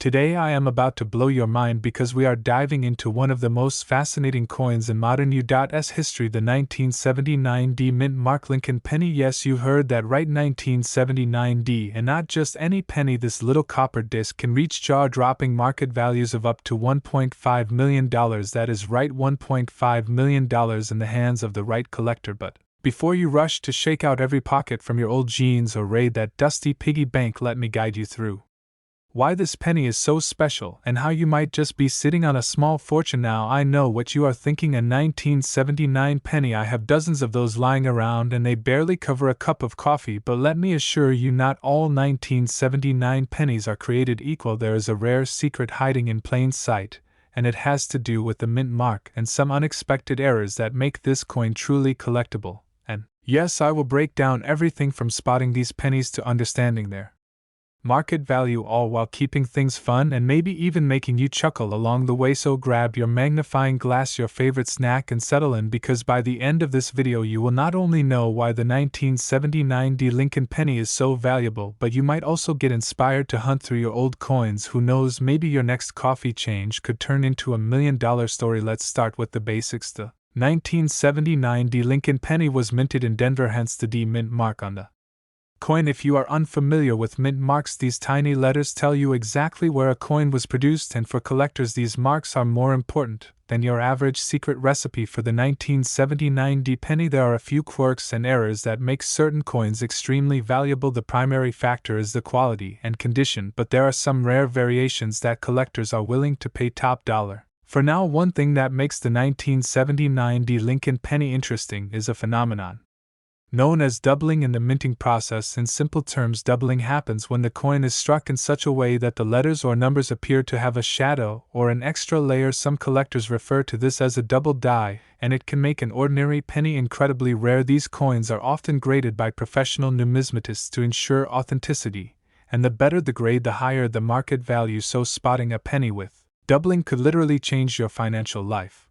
Today I am about to blow your mind because we are diving into one of the most fascinating coins in modern U.S. history, the 1979 D Mint Mark Lincoln penny. Yes, you heard that right, 1979 D, and not just any penny. This little copper disc can reach jaw-dropping market values of up to $1.5 million. That is right, $1.5 million in the hands of the right collector. But before you rush to shake out every pocket from your old jeans or raid that dusty piggy bank, let me guide you through why this penny is so special and how you might just be sitting on a small fortune. Now I know what you are thinking, a 1979 penny. I have dozens of those lying around and they barely cover a cup of coffee, but let me assure you, not all 1979 pennies are created equal. There is a rare secret hiding in plain sight, and it has to do with the mint mark and some unexpected errors that make this coin truly collectible. And yes, I will break down everything from spotting these pennies to understanding their market value, all while keeping things fun and maybe even making you chuckle along the way. So grab your magnifying glass, your favorite snack, and settle in, because by the end of this video you will not only know why the 1979 D Lincoln penny is so valuable, but you might also get inspired to hunt through your old coins. Who knows, maybe your next coffee change could turn into $1 million story. Let's start with the basics. The 1979 D Lincoln penny was minted in Denver, hence the D Mint mark on the coin. If you are unfamiliar with mint marks, these tiny letters tell you exactly where a coin was produced, and for collectors these marks are more important than your average secret recipe. For the 1979 D penny, there are a few quirks and errors that make certain coins extremely valuable. The primary factor is the quality and condition, but there are some rare variations that collectors are willing to pay top dollar for. Now, one thing that makes the 1979 D Lincoln penny interesting is a phenomenon known as doubling in the minting process. In simple terms, doubling happens when the coin is struck in such a way that the letters or numbers appear to have a shadow or an extra layer. Some collectors refer to this as a double die, and it can make an ordinary penny incredibly rare. These coins are often graded by professional numismatists to ensure authenticity, and the better the grade, the higher the market value. So spotting a penny with doubling could literally change your financial life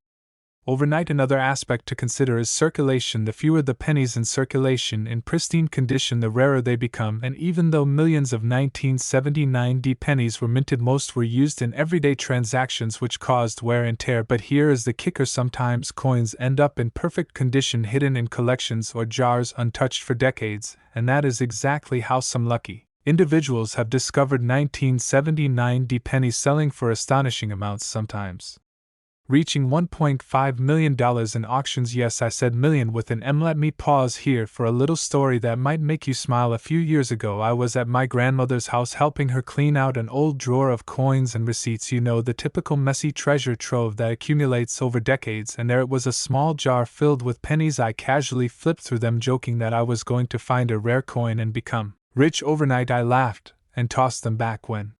overnight. Another aspect to consider is circulation. The fewer the pennies in circulation in pristine condition, the rarer they become. And even though millions of 1979 D pennies were minted, most were used in everyday transactions, which caused wear and tear. But here is the kicker: sometimes coins end up in perfect condition, hidden in collections or jars untouched for decades, and that is exactly how some lucky individuals have discovered 1979 D pennies selling for astonishing amounts, sometimes reaching $1.5 million in auctions. Yes, I said million with an M. Let me pause here for a little story that might make you smile. A few years ago, I was at my grandmother's house helping her clean out an old drawer of coins and receipts. You know, the typical messy treasure trove that accumulates over decades, and there it was, a small jar filled with pennies. I casually flipped through them, joking that I was going to find a rare coin and become rich overnight. I laughed and tossed them back when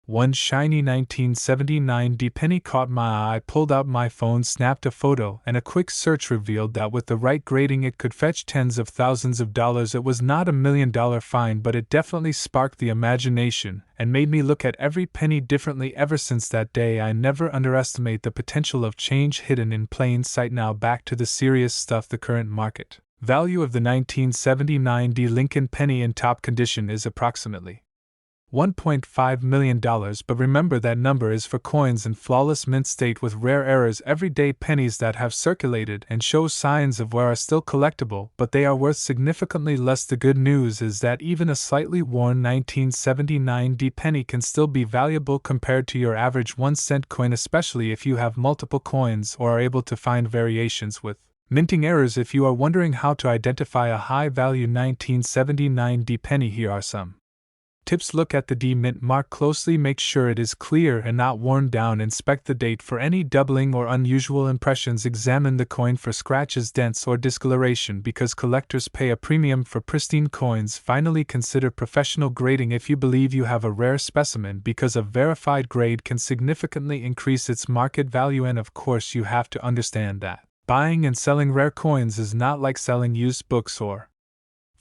one shiny 1979 D penny caught my eye. I pulled out my phone, snapped a photo, and a quick search revealed that with the right grading it could fetch tens of thousands of dollars. It was not $1 million find, but it definitely sparked the imagination and made me look at every penny differently. Ever since that day, I never underestimate the potential of change hidden in plain sight. Now back to the serious stuff. The current market value of the 1979 D Lincoln penny in top condition is approximately $1.5 million, but remember that number is for coins in flawless mint state with rare errors. Everyday pennies that have circulated and show signs of wear are still collectible, but they are worth significantly less. The good news is that even a slightly worn 1979 D penny can still be valuable compared to your average 1-cent coin, especially if you have multiple coins or are able to find variations with minting errors. If you are wondering how to identify a high-value 1979 D penny, here are some tips. Look at the D Mint mark closely. Make sure it is clear and not worn down. Inspect the date for any doubling or unusual impressions. Examine the coin for scratches, dents, or discoloration, because collectors pay a premium for pristine coins. Finally, consider professional grading. If you believe you have a rare specimen, because a verified grade can significantly increase its market value. And of course, you have to understand that buying and selling rare coins is not like selling used books or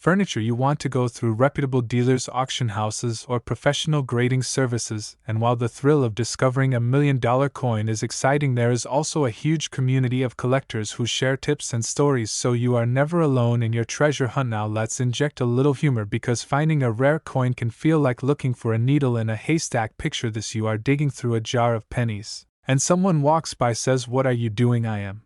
furniture you want to go through reputable dealers, auction houses, or professional grading services, and while the thrill of discovering a $1,000,000 coin is exciting, there is also a huge community of collectors who share tips and stories, so you are never alone in your treasure hunt. Now let's inject a little humor, because finding a rare coin can feel like looking for a needle in a haystack. Picture this: you are digging through a jar of pennies, and someone walks by, says, "What are you doing?" "I am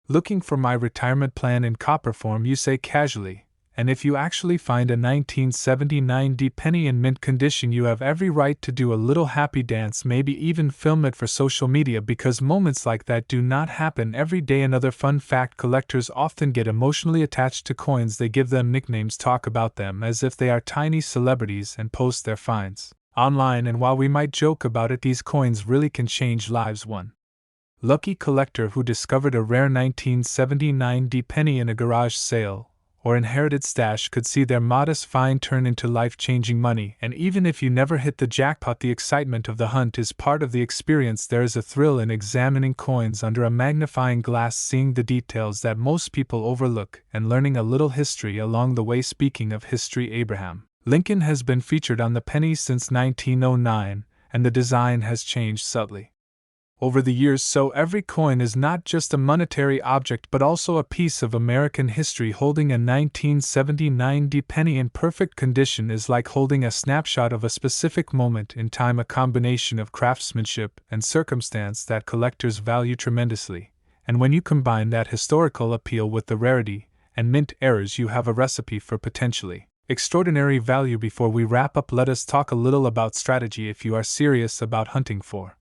looking for my retirement plan in copper form," you say casually. And if you actually find a 1979 D penny in mint condition, you have every right to do a little happy dance, maybe even film it for social media, because moments like that do not happen every day. Another fun fact: collectors often get emotionally attached to coins. They give them nicknames, talk about them as if they are tiny celebrities, and post their finds online. And while we might joke about it, these coins really can change lives. One lucky collector who discovered a rare 1979 D penny in a garage sale or inherited stash could see their modest find turn into life-changing money. And even if you never hit the jackpot, the excitement of the hunt is part of the experience. There is a thrill in examining coins under a magnifying glass, seeing the details that most people overlook, and learning a little history along the way. Speaking of history, Abraham Lincoln has been featured on the penny since 1909, and the design has changed subtly over the years, so every coin is not just a monetary object but also a piece of American history. Holding a 1979 D penny in perfect condition is like holding a snapshot of a specific moment in time, a combination of craftsmanship and circumstance that collectors value tremendously. And when you combine that historical appeal with the rarity and mint errors, you have a recipe for potentially extraordinary value. Before we wrap up, let us talk a little about strategy. If you are serious about hunting for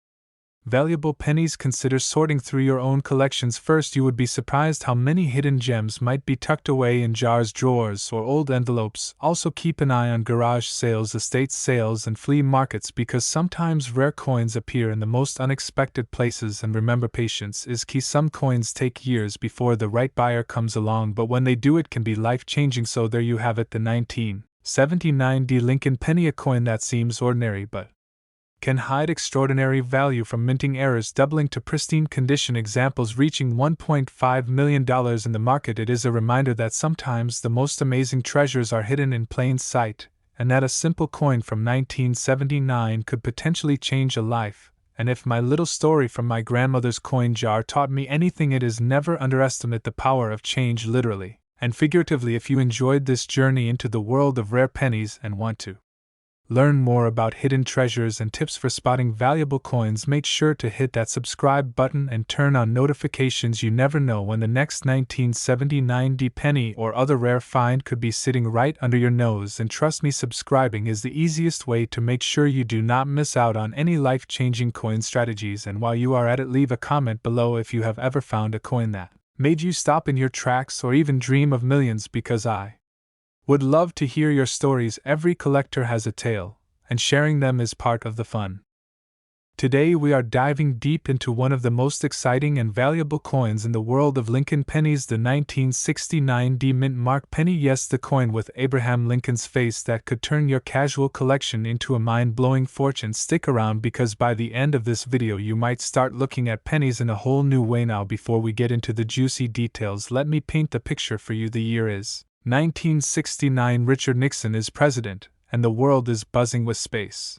valuable pennies, consider sorting through your own collections first. You would be surprised how many hidden gems might be tucked away in jars, drawers, or old envelopes. Also keep an eye on garage sales, estate sales, and flea markets, because sometimes rare coins appear in the most unexpected places. And remember, patience is key. Some coins take years before the right buyer comes along, but when they do, it can be life-changing. So there you have it, the 1979 D Lincoln penny, a coin that seems ordinary but can hide extraordinary value, from minting errors doubling to pristine condition examples reaching $1.5 million in the market. It is a reminder that sometimes the most amazing treasures are hidden in plain sight, and that a simple coin from 1979 could potentially change a life. And if my little story from my grandmother's coin jar taught me anything, it is never underestimate the power of change, literally and figuratively. If you enjoyed this journey into the world of rare pennies and want to learn more about hidden treasures and tips for spotting valuable coins, make sure to hit that subscribe button and turn on notifications. You never know when the next 1979 D penny or other rare find could be sitting right under your nose. And trust me, subscribing is the easiest way to make sure you do not miss out on any life-changing coin strategies. And while you are at it, leave a comment below if you have ever found a coin that made you stop in your tracks or even dream of millions, because I would love to hear your stories. Every collector has a tale, and sharing them is part of the fun. Today we are diving deep into one of the most exciting and valuable coins in the world of Lincoln pennies, the 1969 D mint mark penny. Yes, the coin with Abraham Lincoln's face that could turn your casual collection into a mind-blowing fortune. Stick around, because by the end of this video you might start looking at pennies in a whole new way. Now, before we get into the juicy details, let me paint the picture for you. The year is 1969. Richard Nixon is president, and the world is buzzing with space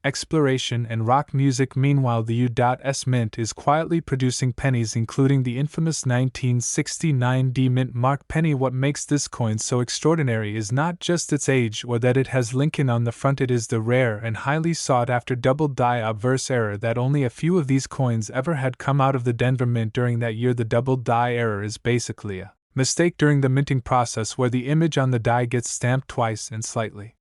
exploration and rock music. Meanwhile, the U.S. Mint is quietly producing pennies, including the infamous 1969 D mint mark penny. What makes this coin so extraordinary is not just its age or that it has Lincoln on the front. It is the rare and highly sought-after double die obverse error that only a few of these coins ever had come out of the Denver Mint during that year. The double die error is basically a mistake during the minting process where the image on the die gets stamped twice in slightly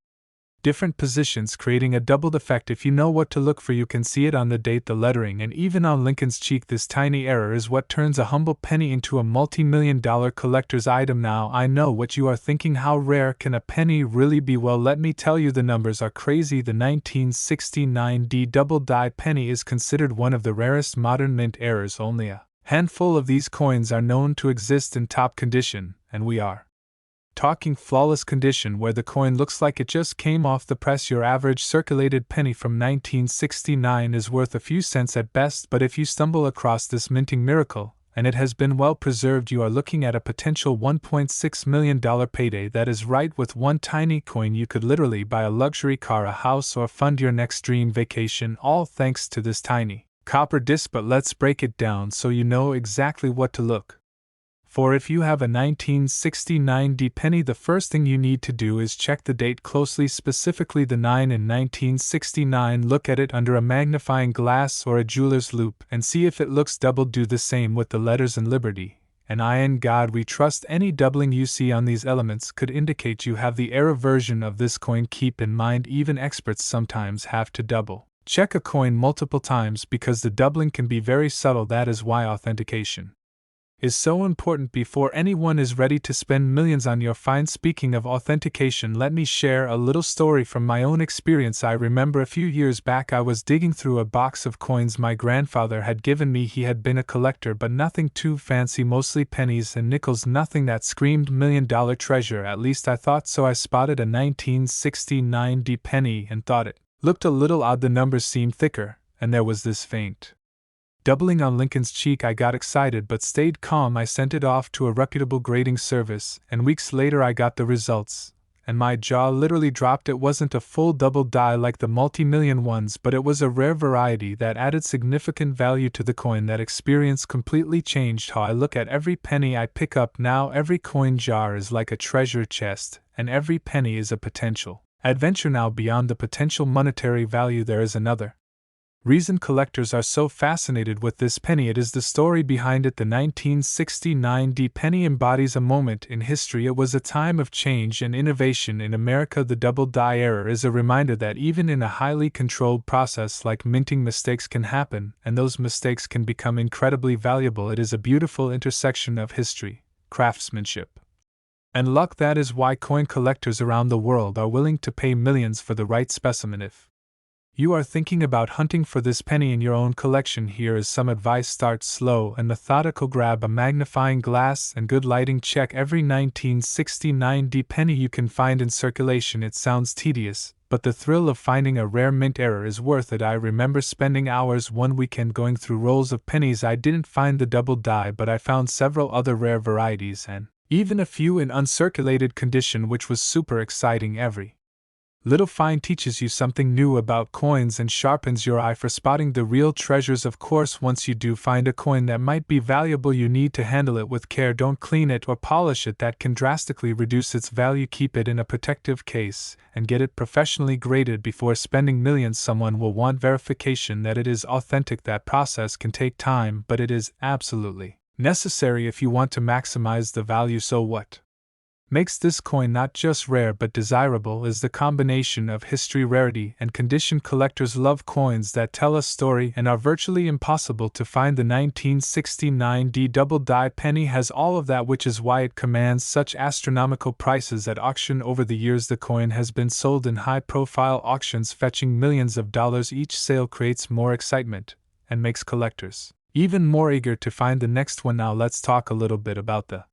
different positions, creating a doubled effect. If you know what to look for, you can see it on the date, the lettering, and even on Lincoln's cheek. This tiny error is what turns a humble penny into a multi-million-dollar collector's item. Now, I know what you are thinking: how rare can a penny really be? Well, let me tell you, the numbers are crazy. The 1969 D double die penny is considered one of the rarest modern mint errors. Only a handful of these coins are known to exist in top condition, and we are talking flawless condition, where the coin looks like it just came off the press. Your average circulated penny from 1969 is worth a few cents at best, but if you stumble across this minting miracle, and it has been well preserved. You are looking at a potential $1.6 million payday. That is right, with one tiny coin you could literally buy a luxury car, a house, or fund your next dream vacation, all thanks to this tiny copper disc. But let's break it down so you know exactly what to look for. If you have a 1969 D penny, the first thing you need to do is check the date closely, specifically the 9 in 1969. Look at it under a magnifying glass or a jeweler's loupe and see if it looks doubled. Do the same with the letters in Liberty and I in God We Trust. Any doubling you see on these elements could indicate you have the error version of this coin. Keep in mind, even experts sometimes have to double check a coin multiple times because the doubling can be very subtle. That is why authentication is so important before anyone is ready to spend millions on your find. Speaking of authentication, let me share a little story from my own experience. I remember a few years back I was digging through a box of coins my grandfather had given me. He had been a collector, but nothing too fancy, mostly pennies and nickels, nothing that screamed $1,000,000 treasure. At least I thought so. I spotted a 1969 D penny and thought it looked a little odd. The numbers seemed thicker, and there was this faint doubling on Lincoln's cheek. I got excited but stayed calm. I sent it off to a reputable grading service, and weeks later I got the results, and my jaw literally dropped. It wasn't a full double die like the multi-million ones, but it was a rare variety that added significant value to the coin. That experience completely changed how I look at every penny I pick up now. Every coin jar is like a treasure chest, and every penny is a potential adventure. Now, beyond the potential monetary value, there is another reason collectors are so fascinated with this penny. It is the story behind it. The 1969 D penny embodies a moment in history. It was a time of change and innovation in America. The double die error is a reminder that even in a highly controlled process like minting, mistakes can happen, and those mistakes can become incredibly valuable. It is a beautiful intersection of history, craftsmanship, and luck. That is why coin collectors around the world are willing to pay millions for the right specimen. If you are thinking about hunting for this penny in your own collection, here is some advice. Start slow and methodical. Grab a magnifying glass and good lighting. Check every 1969 D penny you can find in circulation. It sounds tedious, but the thrill of finding a rare mint error is worth it. I remember spending hours one weekend going through rolls of pennies. I didn't find the double die, but I found several other rare varieties and even a few in uncirculated condition, which was super exciting. Every little find teaches you something new about coins and sharpens your eye for spotting the real treasures. Of course, once you do find a coin that might be valuable, you need to handle it with care. Don't clean it or polish it. That can drastically reduce its value. Keep it in a protective case and get it professionally graded before spending millions. Someone will want verification that it is authentic. That process can take time, but it is absolutely necessary if you want to maximize the value. So what makes this coin not just rare but desirable is the combination of history, rarity, and condition. Collectors love coins that tell a story and are virtually impossible to find. The 1969 D double die penny has all of that, which is why it commands such astronomical prices at auction. Over the years, the coin has been sold in high-profile auctions, fetching millions of dollars. Each sale creates more excitement and makes collectors even more eager to find the next one. Now let's talk a little bit about the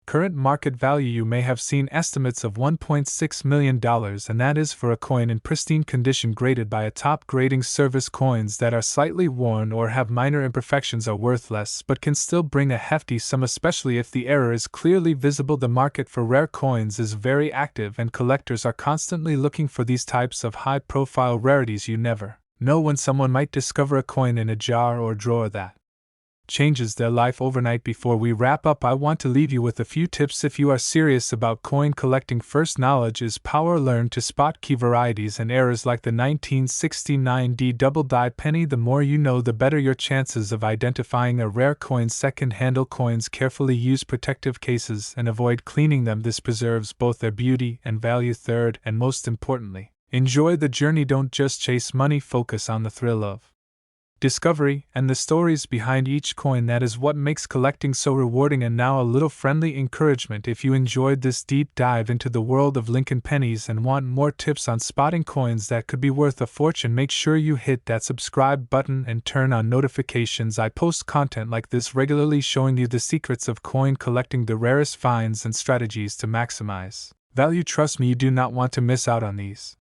current market value. You may have seen estimates of $1.6 million, and that is for a coin in pristine condition graded by a top grading service. Coins that are slightly worn or have minor imperfections are worth less but can still bring a hefty sum, especially if the error is clearly visible. The market for rare coins is very active, and collectors are constantly looking for these types of high-profile rarities. You never know when someone might discover a coin in a jar or drawer that changes their life overnight. Before we wrap up, I want to leave you with a few tips if you are serious about coin collecting. First, knowledge is power. Learn to spot key varieties and errors like the 1969 D double die penny. The more you know, the better your chances of identifying a rare coin. Second, handle coins carefully. Use protective cases and avoid cleaning them. This preserves both their beauty and value. Third, and most importantly, enjoy the journey. Don't just chase money, focus on the thrill of discovery and the stories behind each coin. That is what makes collecting so rewarding. And now a little friendly encouragement. If you enjoyed this deep dive into the world of Lincoln pennies and want more tips on spotting coins that could be worth a fortune, make sure you hit that subscribe button and turn on notifications. I post content like this regularly, showing you the secrets of coin collecting, the rarest finds, and strategies to maximize value. Trust me, you do not want to miss out on these.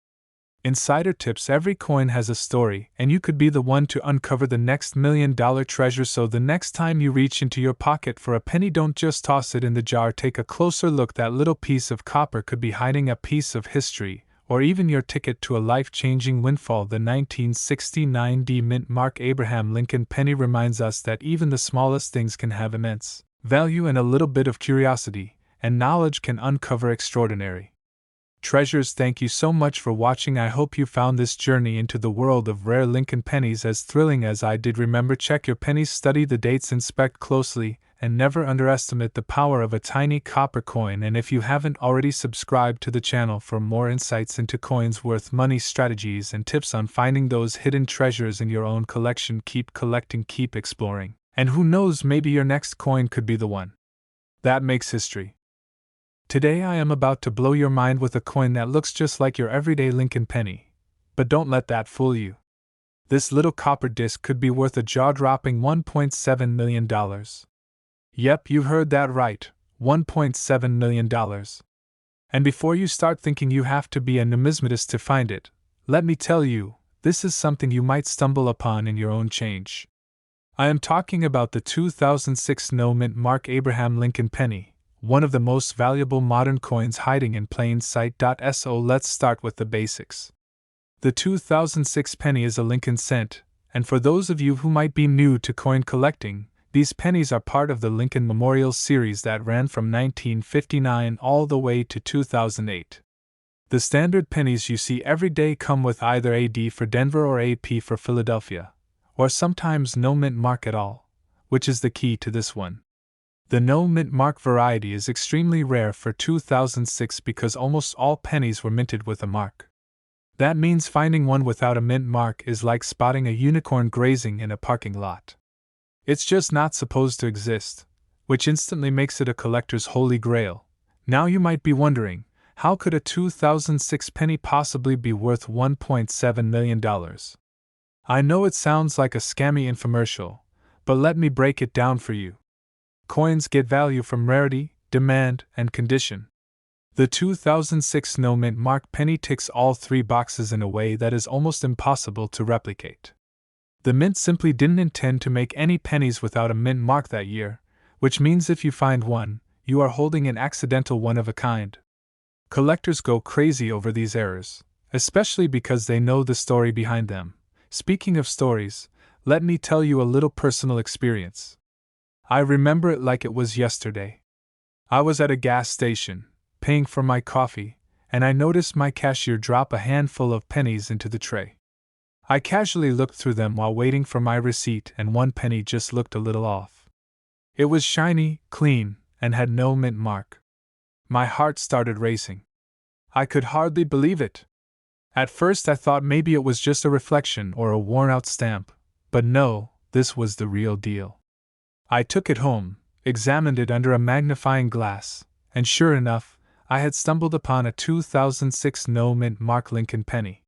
Insider tips: every coin has a story, and you could be the one to uncover the next $1,000,000 treasure. So the next time you reach into your pocket for a penny, don't just toss it in the jar. Take a closer look. That little piece of copper could be hiding a piece of history, or even your ticket to a life-changing windfall. The 1969 D Mint Mark Abraham Lincoln penny reminds us that even the smallest things can have immense value, and a little bit of curiosity and knowledge can uncover extraordinary treasures. Thank you so much for watching. I hope you found this journey into the world of rare Lincoln pennies as thrilling as I did. Remember, check your pennies, study the dates, inspect closely, and never underestimate the power of a tiny copper coin. And if you haven't already, subscribe to the channel for more insights into coins worth money, strategies, and tips on finding those hidden treasures in your own collection. Keep collecting, keep exploring, and who knows, maybe your next coin could be the one that makes history. Today I am about to blow your mind with a coin that looks just like your everyday Lincoln penny. But don't let that fool you. This little copper disc could be worth a jaw-dropping $1.7 million. Yep, you heard that right, $1.7 million. And before you start thinking you have to be a numismatist to find it, let me tell you, this is something you might stumble upon in your own change. I am talking about the 2006 No Mint Mark Abraham Lincoln penny, one of the most valuable modern coins hiding in plain sight. So let's start with the basics. The 2006 penny is a Lincoln cent, and for those of you who might be new to coin collecting, these pennies are part of the Lincoln Memorial series that ran from 1959 all the way to 2008. The standard pennies you see every day come with either AD for Denver or AP for Philadelphia, or sometimes no mint mark at all, which is the key to this one. The no mint mark variety is extremely rare for 2006 because almost all pennies were minted with a mark. That means finding one without a mint mark is like spotting a unicorn grazing in a parking lot. It's just not supposed to exist, which instantly makes it a collector's holy grail. Now you might be wondering, how could a 2006 penny possibly be worth $1.7 million? I know it sounds like a scammy infomercial, but let me break it down for you. Coins get value from rarity, demand, and condition. The 2006 No Mint Mark penny ticks all three boxes in a way that is almost impossible to replicate. The mint simply didn't intend to make any pennies without a mint mark that year, which means if you find one, you are holding an accidental one of a kind. Collectors go crazy over these errors, especially because they know the story behind them. Speaking of stories, let me tell you a little personal experience. I remember it like it was yesterday. I was at a gas station, paying for my coffee, and I noticed my cashier drop a handful of pennies into the tray. I casually looked through them while waiting for my receipt, and one penny just looked a little off. It was shiny, clean, and had no mint mark. My heart started racing. I could hardly believe it. At first I thought maybe it was just a reflection or a worn-out stamp, but no, this was the real deal. I took it home, examined it under a magnifying glass, and sure enough, I had stumbled upon a 2006 No Mint Mark Lincoln penny.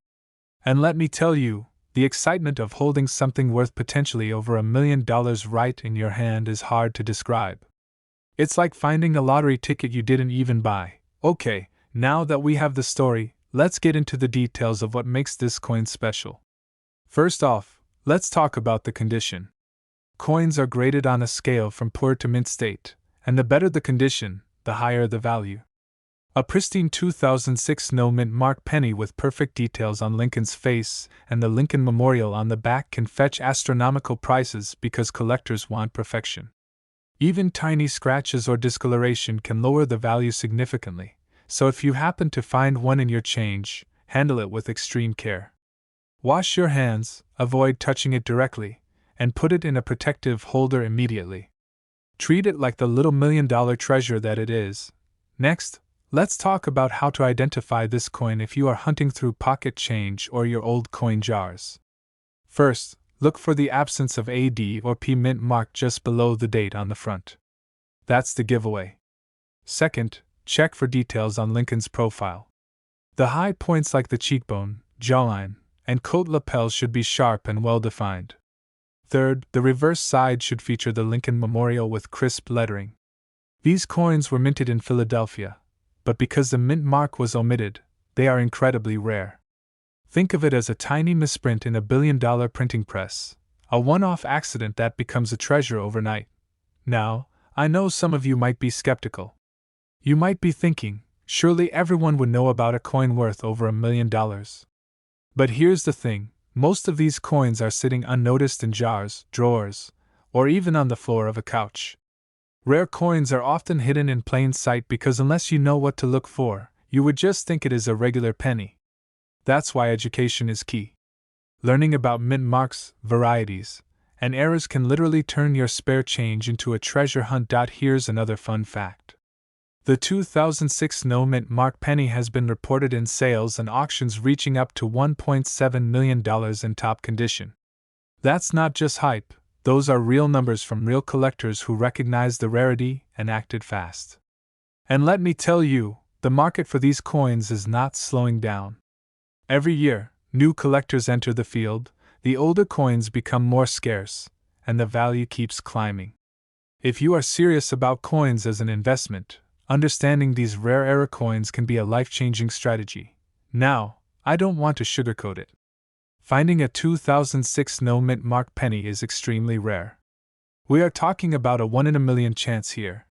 And let me tell you, the excitement of holding something worth potentially over $1 million right in your hand is hard to describe. It's like finding a lottery ticket you didn't even buy. Okay, now that we have the story, let's get into the details of what makes this coin special. First off, let's talk about the condition. Coins are graded on a scale from poor to mint state, and the better the condition, the higher the value. A pristine 2006 No Mint Mark penny with perfect details on Lincoln's face and the Lincoln Memorial on the back can fetch astronomical prices because collectors want perfection. Even tiny scratches or discoloration can lower the value significantly, so if you happen to find one in your change, handle it with extreme care. Wash your hands, avoid touching it directly, and put it in a protective holder immediately. Treat it like the little $1 million treasure that it is. Next, let's talk about how to identify this coin if you are hunting through pocket change or your old coin jars. First, look for the absence of AD or P mint mark just below the date on the front. That's the giveaway. Second, check for details on Lincoln's profile. The high points like the cheekbone, jawline, and coat lapels should be sharp and well defined. Third, the reverse side should feature the Lincoln Memorial with crisp lettering. These coins were minted in Philadelphia, but because the mint mark was omitted, they are incredibly rare. Think of it as a tiny misprint in a billion-dollar printing press, a one-off accident that becomes a treasure overnight. Now, I know some of you might be skeptical. You might be thinking, surely everyone would know about a coin worth over $1 million. But here's the thing, most of these coins are sitting unnoticed in jars, drawers, or even on the floor of a couch. Rare coins are often hidden in plain sight because unless you know what to look for, you would just think it is a regular penny. That's why education is key. Learning about mint marks, varieties, and eras can literally turn your spare change into a treasure hunt. Here's another fun fact. The 2006 no mint mark penny has been reported in sales and auctions reaching up to $1.7 million in top condition. That's not just hype, those are real numbers from real collectors who recognized the rarity and acted fast. And let me tell you, the market for these coins is not slowing down. Every year, new collectors enter the field, the older coins become more scarce, and the value keeps climbing. If you are serious about coins as an investment, understanding these rare era coins can be a life-changing strategy. Now, I don't want to sugarcoat it. Finding a 2006 no mint mark penny is extremely rare. We are talking about a 1 in a million chance here.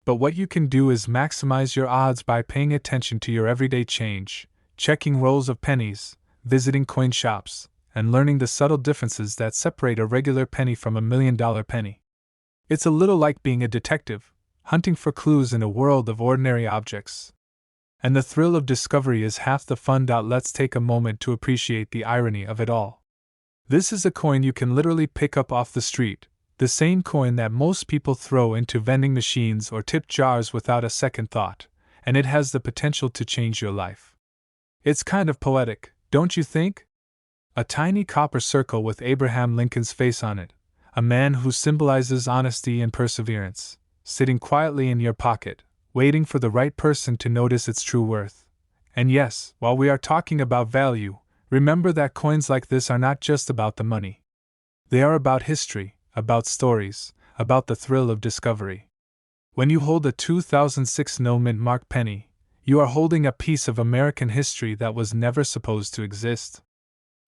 But what you can do is maximize your odds by paying attention to your everyday change, checking rolls of pennies, visiting coin shops, and learning the subtle differences that separate a regular penny from $1 million penny. It's a little like being a detective, hunting for clues in a world of ordinary objects. And the thrill of discovery is half the fun. Let's take a moment to appreciate the irony of it all. This is a coin you can literally pick up off the street, the same coin that most people throw into vending machines or tip jars without a second thought, and it has the potential to change your life. It's kind of poetic, don't you think? A tiny copper circle with Abraham Lincoln's face on it, a man who symbolizes honesty and perseverance, sitting quietly in your pocket, waiting for the right person to notice its true worth. And yes, while we are talking about value, remember that coins like this are not just about the money. They are about history, about stories, about the thrill of discovery. When you hold a 2006 no mint mark penny, you are holding a piece of American history that was never supposed to exist.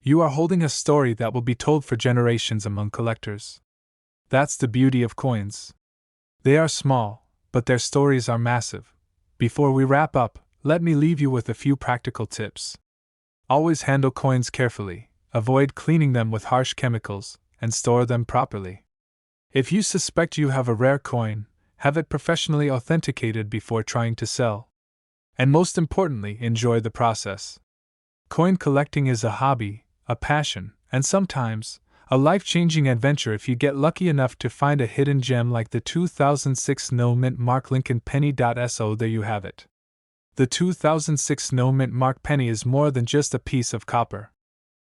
You are holding a story that will be told for generations among collectors. That's the beauty of coins. They are small, but their stories are massive. Before we wrap up, let me leave you with a few practical tips. Always handle coins carefully, avoid cleaning them with harsh chemicals, and store them properly. If you suspect you have a rare coin, have it professionally authenticated before trying to sell. And most importantly, enjoy the process. Coin collecting is a hobby, a passion, and sometimes a life-changing adventure if you get lucky enough to find a hidden gem like the 2006 no mint mark Lincoln penny. So there you have it. The 2006 no mint mark penny is more than just a piece of copper.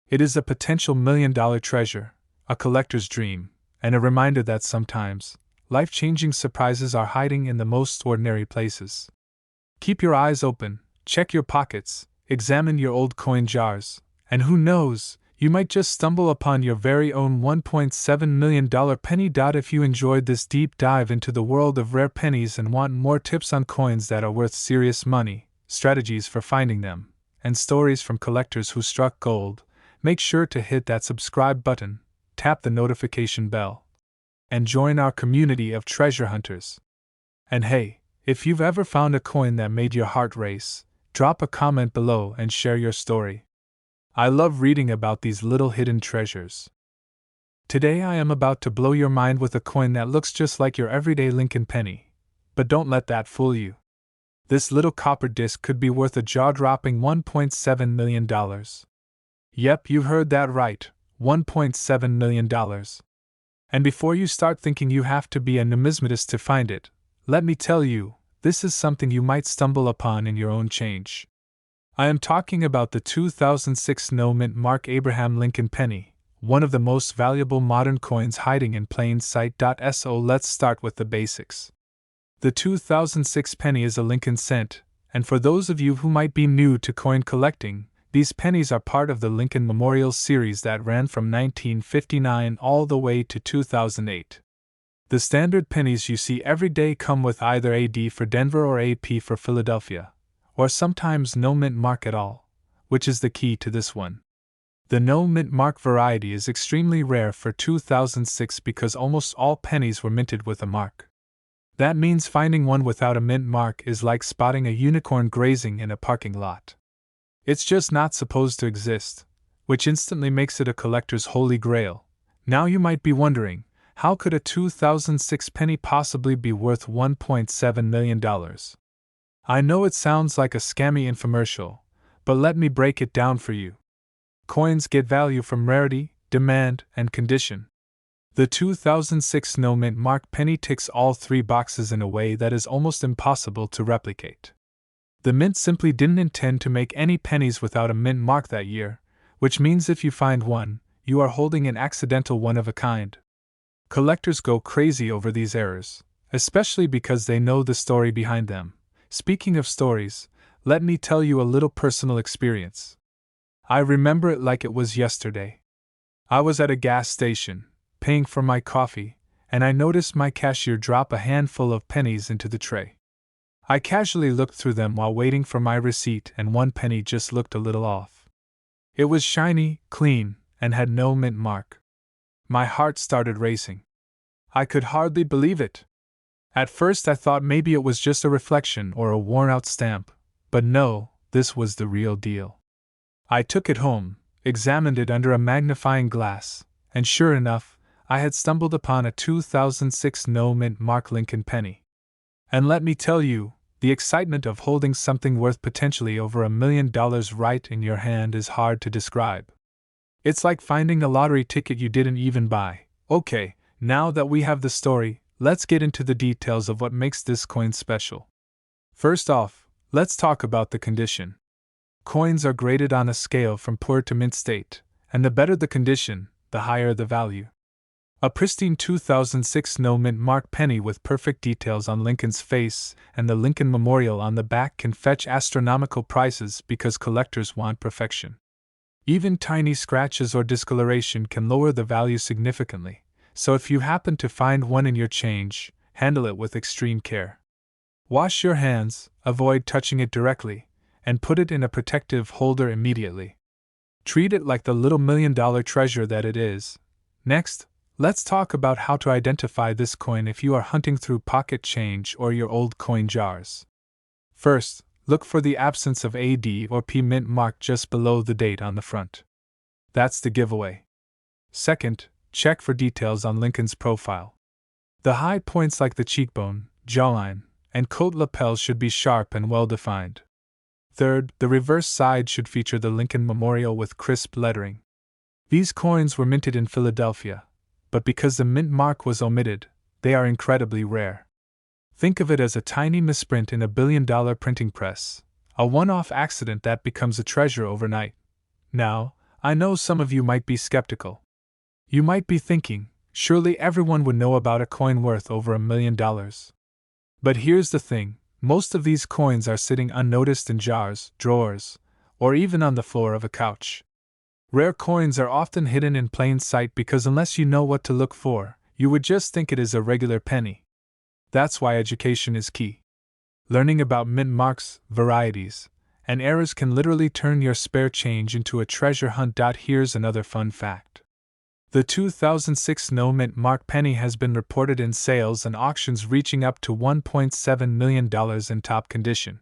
It is a potential million-dollar treasure, a collector's dream, and a reminder that sometimes, life-changing surprises are hiding in the most ordinary places. Keep your eyes open, check your pockets, examine your old coin jars, and who knows, you might just stumble upon your very own $1.7 million penny. If you enjoyed this deep dive into the world of rare pennies and want more tips on coins that are worth serious money, strategies for finding them, and stories from collectors who struck gold, make sure to hit that subscribe button, tap the notification bell, and join our community of treasure hunters. And hey, if you've ever found a coin that made your heart race, drop a comment below and share your story. I love reading about these little hidden treasures. Today I am about to blow your mind with a coin that looks just like your everyday Lincoln penny. But don't let that fool you. This little copper disc could be worth a jaw-dropping $1.7 million. Yep, you heard that right, $1.7 million. And before you start thinking you have to be a numismatist to find it, let me tell you, this is something you might stumble upon in your own change. I am talking about the 2006 no mint mark Abraham Lincoln penny, one of the most valuable modern coins hiding in plain sight. So let's start with the basics. The 2006 penny is a Lincoln cent, and for those of you who might be new to coin collecting, these pennies are part of the Lincoln Memorial series that ran from 1959 all the way to 2008. The standard pennies you see every day come with either AD for Denver or AP for Philadelphia, or sometimes no mint mark at all, which is the key to this one. The no mint mark variety is extremely rare for 2006 because almost all pennies were minted with a mark. That means finding one without a mint mark is like spotting a unicorn grazing in a parking lot. It's just not supposed to exist, which instantly makes it a collector's holy grail. Now you might be wondering, how could a 2006 penny possibly be worth $1.7 million? I know it sounds like a scammy infomercial, but let me break it down for you. Coins get value from rarity, demand, and condition. The 2006 no mint mark penny ticks all three boxes in a way that is almost impossible to replicate. The mint simply didn't intend to make any pennies without a mint mark that year, which means if you find one, you are holding an accidental one of a kind. Collectors go crazy over these errors, especially because they know the story behind them. Speaking of stories, let me tell you a little personal experience. I remember it like it was yesterday. I was at a gas station, paying for my coffee, and I noticed my cashier drop a handful of pennies into the tray. I casually looked through them while waiting for my receipt, and one penny just looked a little off. It was shiny, clean, and had no mint mark. My heart started racing. I could hardly believe it. At first I thought maybe it was just a reflection or a worn-out stamp, but no, this was the real deal. I took it home, examined it under a magnifying glass, and sure enough, I had stumbled upon a 2006 no mint mark Lincoln penny. And let me tell you, the excitement of holding something worth potentially over $1 million right in your hand is hard to describe. It's like finding a lottery ticket you didn't even buy. Okay, now that we have the story, let's get into the details of what makes this coin special. First off, let's talk about the condition. Coins are graded on a scale from poor to mint state, and the better the condition, the higher the value. A pristine 2006 no mint mark penny with perfect details on Lincoln's face and the Lincoln Memorial on the back can fetch astronomical prices because collectors want perfection. Even tiny scratches or discoloration can lower the value significantly, so if you happen to find one in your change, handle it with extreme care. Wash your hands, avoid touching it directly, and put it in a protective holder immediately. Treat it like the little $1 million treasure that it is. Next, let's talk about how to identify this coin if you are hunting through pocket change or your old coin jars. First, look for the absence of AD or P mint mark just below the date on the front. That's the giveaway. Second, check for details on Lincoln's profile. The high points like the cheekbone, jawline, and coat lapels should be sharp and well defined. Third, the reverse side should feature the Lincoln Memorial with crisp lettering. These coins were minted in Philadelphia, but because the mint mark was omitted, they are incredibly rare. Think of it as a tiny misprint in a billion-dollar printing press, a one-off accident that becomes a treasure overnight. Now, I know some of you might be skeptical. You might be thinking, surely everyone would know about a coin worth over $1 million. But here's the thing, most of these coins are sitting unnoticed in jars, drawers, or even on the floor of a couch. Rare coins are often hidden in plain sight because unless you know what to look for, you would just think it is a regular penny. That's why education is key. Learning about mint marks, varieties, and errors can literally turn your spare change into a treasure hunt. Here's another fun fact. The 2006 no mint mark penny has been reported in sales and auctions reaching up to $1.7 million in top condition.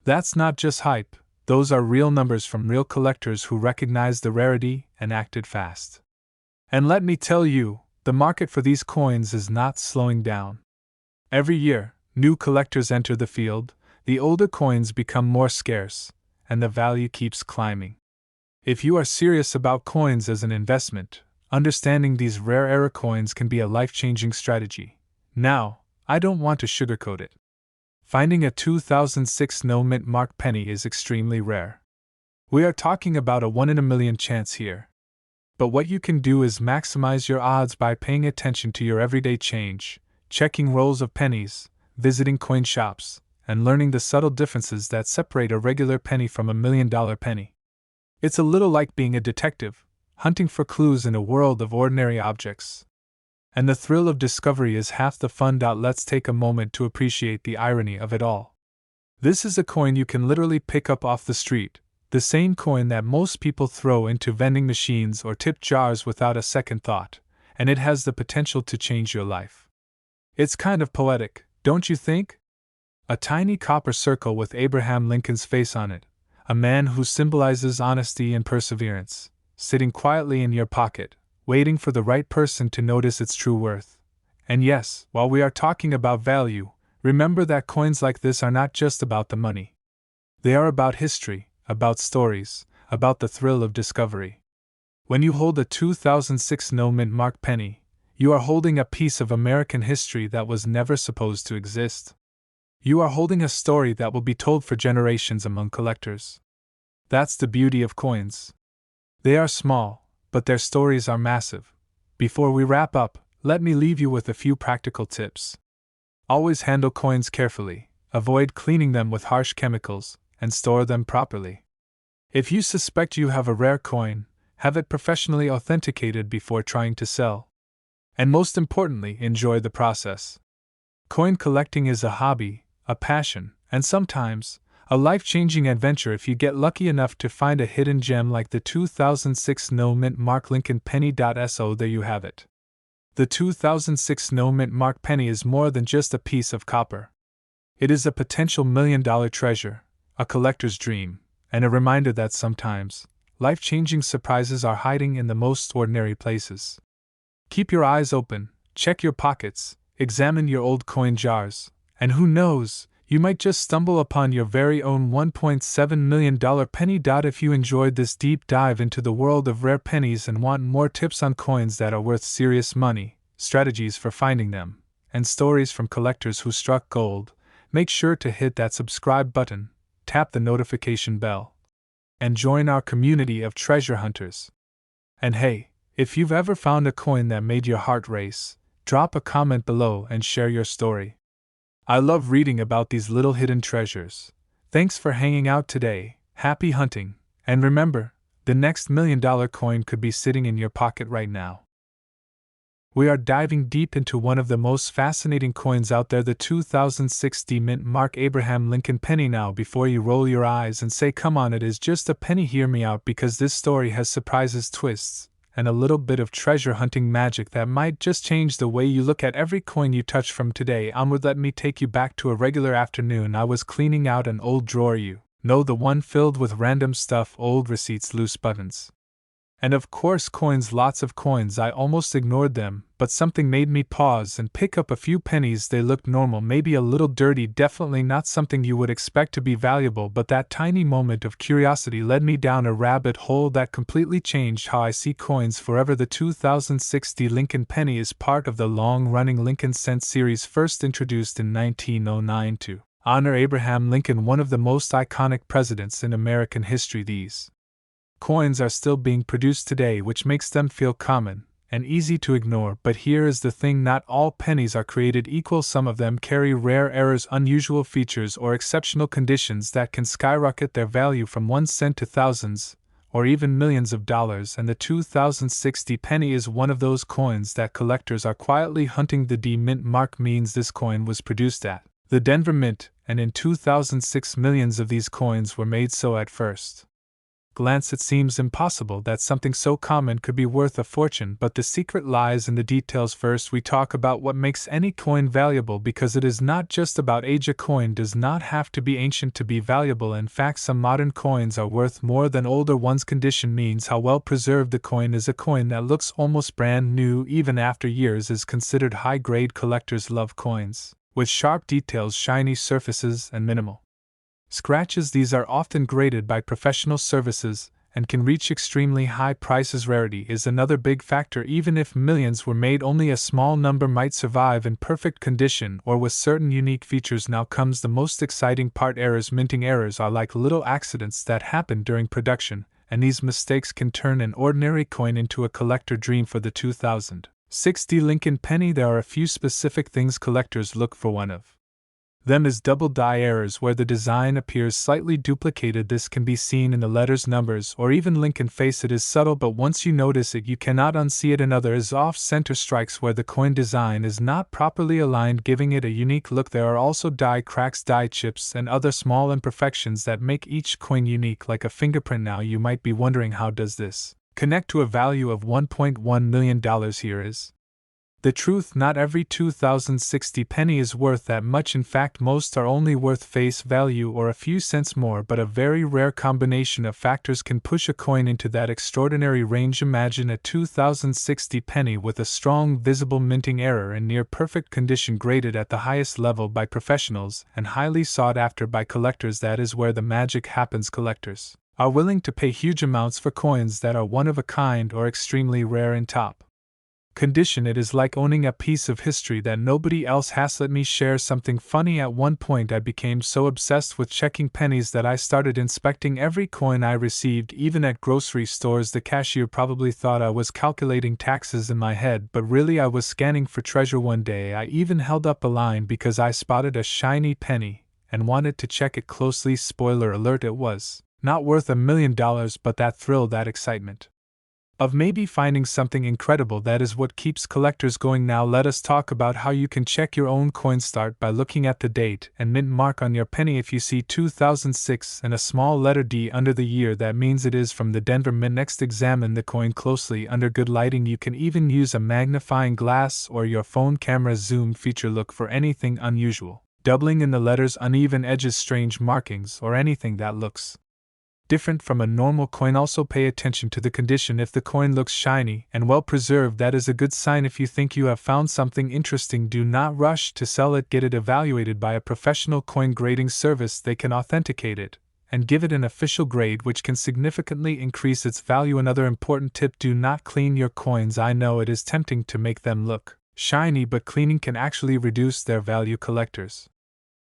That's not just hype, those are real numbers from real collectors who recognized the rarity and acted fast. And let me tell you, the market for these coins is not slowing down. Every year, new collectors enter the field, the older coins become more scarce, and the value keeps climbing. If you are serious about coins as an investment, understanding these rare era coins can be a life-changing strategy. Now, I don't want to sugarcoat it. Finding a 2006 no mint mark penny is extremely rare. We are talking about a 1 in a million chance here. But what you can do is maximize your odds by paying attention to your everyday change, checking rolls of pennies, visiting coin shops, and learning the subtle differences that separate a regular penny from a $1 million penny. It's a little like being a detective, hunting for clues in a world of ordinary objects. And the thrill of discovery is half the fun. Let's take a moment to appreciate the irony of it all. This is a coin you can literally pick up off the street, The same coin that most people throw into vending machines or tip jars without a second thought, and it has the potential to change your life. It's kind of poetic, don't you think? A tiny copper circle with Abraham Lincoln's face on it, a man who symbolizes honesty and perseverance, sitting quietly in your pocket, waiting for the right person to notice its true worth. And yes, while we are talking about value, remember that coins like this are not just about the money. They are about history, about stories, about the thrill of discovery. When you hold a 2006 no-mint mark penny, you are holding a piece of American history that was never supposed to exist. You are holding a story that will be told for generations among collectors. That's the beauty of coins. They are small, but their stories are massive. Before we wrap up, let me leave you with a few practical tips. Always handle coins carefully, avoid cleaning them with harsh chemicals, and store them properly. If you suspect you have a rare coin, have it professionally authenticated before trying to sell. And most importantly, enjoy the process. Coin collecting is a hobby, a passion, and sometimes, a life-changing adventure if you get lucky enough to find a hidden gem like the 2006 no-mint mark Lincoln penny. So there you have it. The 2006 no-mint mark penny is more than just a piece of copper. It is a potential million-dollar treasure, a collector's dream, and a reminder that sometimes, life-changing surprises are hiding in the most ordinary places. Keep your eyes open, check your pockets, examine your old coin jars, and who knows, you might just stumble upon your very own $1.7 million penny. If you enjoyed this deep dive into the world of rare pennies and want more tips on coins that are worth serious money, strategies for finding them, and stories from collectors who struck gold, make sure to hit that subscribe button, tap the notification bell, and join our community of treasure hunters. And hey, if you've ever found a coin that made your heart race, drop a comment below and share your story. I love reading about these little hidden treasures. Thanks for hanging out today, happy hunting, and remember, the next $1 million coin could be sitting in your pocket right now. We are diving deep into one of the most fascinating coins out there, the 2006 mint mark Abraham Lincoln penny. Now, before you roll your eyes and say, come on, it is just a penny, hear me out, because this story has surprises, twists, and a little bit of treasure hunting magic that might just change the way you look at every coin you touch from today onward. Let me take you back to a regular afternoon. I was cleaning out an old drawer, you know, the one filled with random stuff, old receipts, loose buttons. And of course coins, lots of coins. I almost ignored them, but something made me pause and pick up a few pennies. They looked normal, maybe a little dirty, definitely not something you would expect to be valuable, but that tiny moment of curiosity led me down a rabbit hole that completely changed how I see coins forever. The 2006 Lincoln penny is part of the long-running Lincoln cent series, first introduced in 1909 to honor Abraham Lincoln, one of the most iconic presidents in American history. These coins are still being produced today, which makes them feel common and easy to ignore. But here is the thing, not all pennies are created equal. Some of them carry rare errors, unusual features, or exceptional conditions that can skyrocket their value from 1 cent to thousands, or even millions of dollars, and the 2006 penny is one of those coins that collectors are quietly hunting. The D mint mark means this coin was produced at the Denver Mint, and in 2006 millions of these coins were made. So at first glance it seems impossible that something so common could be worth a fortune, but the secret lies in the details. First, we talk about what makes any coin valuable, because it is not just about age. A coin does not have to be ancient to be valuable. In fact, some modern coins are worth more than older ones. Condition means how well preserved the coin is. A coin that looks almost brand new even after years is considered high-grade. Collectors love coins with sharp details, shiny surfaces, and minimal scratches. These are often graded by professional services and can reach extremely high prices. Rarity is another big factor. Even if millions were made, only a small number might survive in perfect condition or with certain unique features. Now comes the most exciting part: errors. Minting errors are like little accidents that happen during production, and these mistakes can turn an ordinary coin into a collector dream. For the 2006 Lincoln penny, there are a few specific things collectors look for. One of Them is double die errors where the design appears slightly duplicated. This can be seen in the letters, numbers, or even Lincoln face. It is subtle, but once you notice it you cannot unsee it. Another is off-center strikes where the coin design is not properly aligned, giving it a unique look. There are also die cracks, die chips, and other small imperfections that make each coin unique, like a fingerprint. Now you might be wondering, how does this connect to a value of $1.1 million? Here is the truth. Not every 2060 penny is worth that much. In fact, most are only worth face value or a few cents more, but a very rare combination of factors can push a coin into that extraordinary range. Imagine a 2060 penny with a strong visible minting error in near perfect condition, graded at the highest level by professionals and highly sought after by collectors. That is where the magic happens. Collectors are willing to pay huge amounts for coins that are one of a kind or extremely rare in top condition. It is like owning a piece of history that nobody else has. Let me share something funny. At one point I became so obsessed with checking pennies that I started inspecting every coin I received. Even at grocery stores, the cashier probably thought I was calculating taxes in my head, but really I was scanning for treasure. One day I even held up a line because I spotted a shiny penny and wanted to check it closely. Spoiler alert, it was not worth $1 million, but that thrill, that excitement of maybe finding something incredible, that is what keeps collectors going. Now let us talk about how you can check your own coin. Start by looking at the date and mint mark on your penny. If you see 2006 and a small letter D under the year, that means it is from the Denver Mint. Next, examine the coin closely under good lighting. You can even use a magnifying glass or your phone camera's zoom feature. Look for anything unusual, doubling in the letters, uneven edges, strange markings, or anything that looks different from a normal coin. Also pay attention to the condition. If the coin looks shiny and well preserved, that is a good sign. If you think you have found something interesting, do not rush to sell it. Get it evaluated by a professional coin grading service. They can authenticate it and give it an official grade, which can significantly increase its value. Another important tip: do not clean your coins. I know it is tempting to make them look shiny, but cleaning can actually reduce their value. Collectors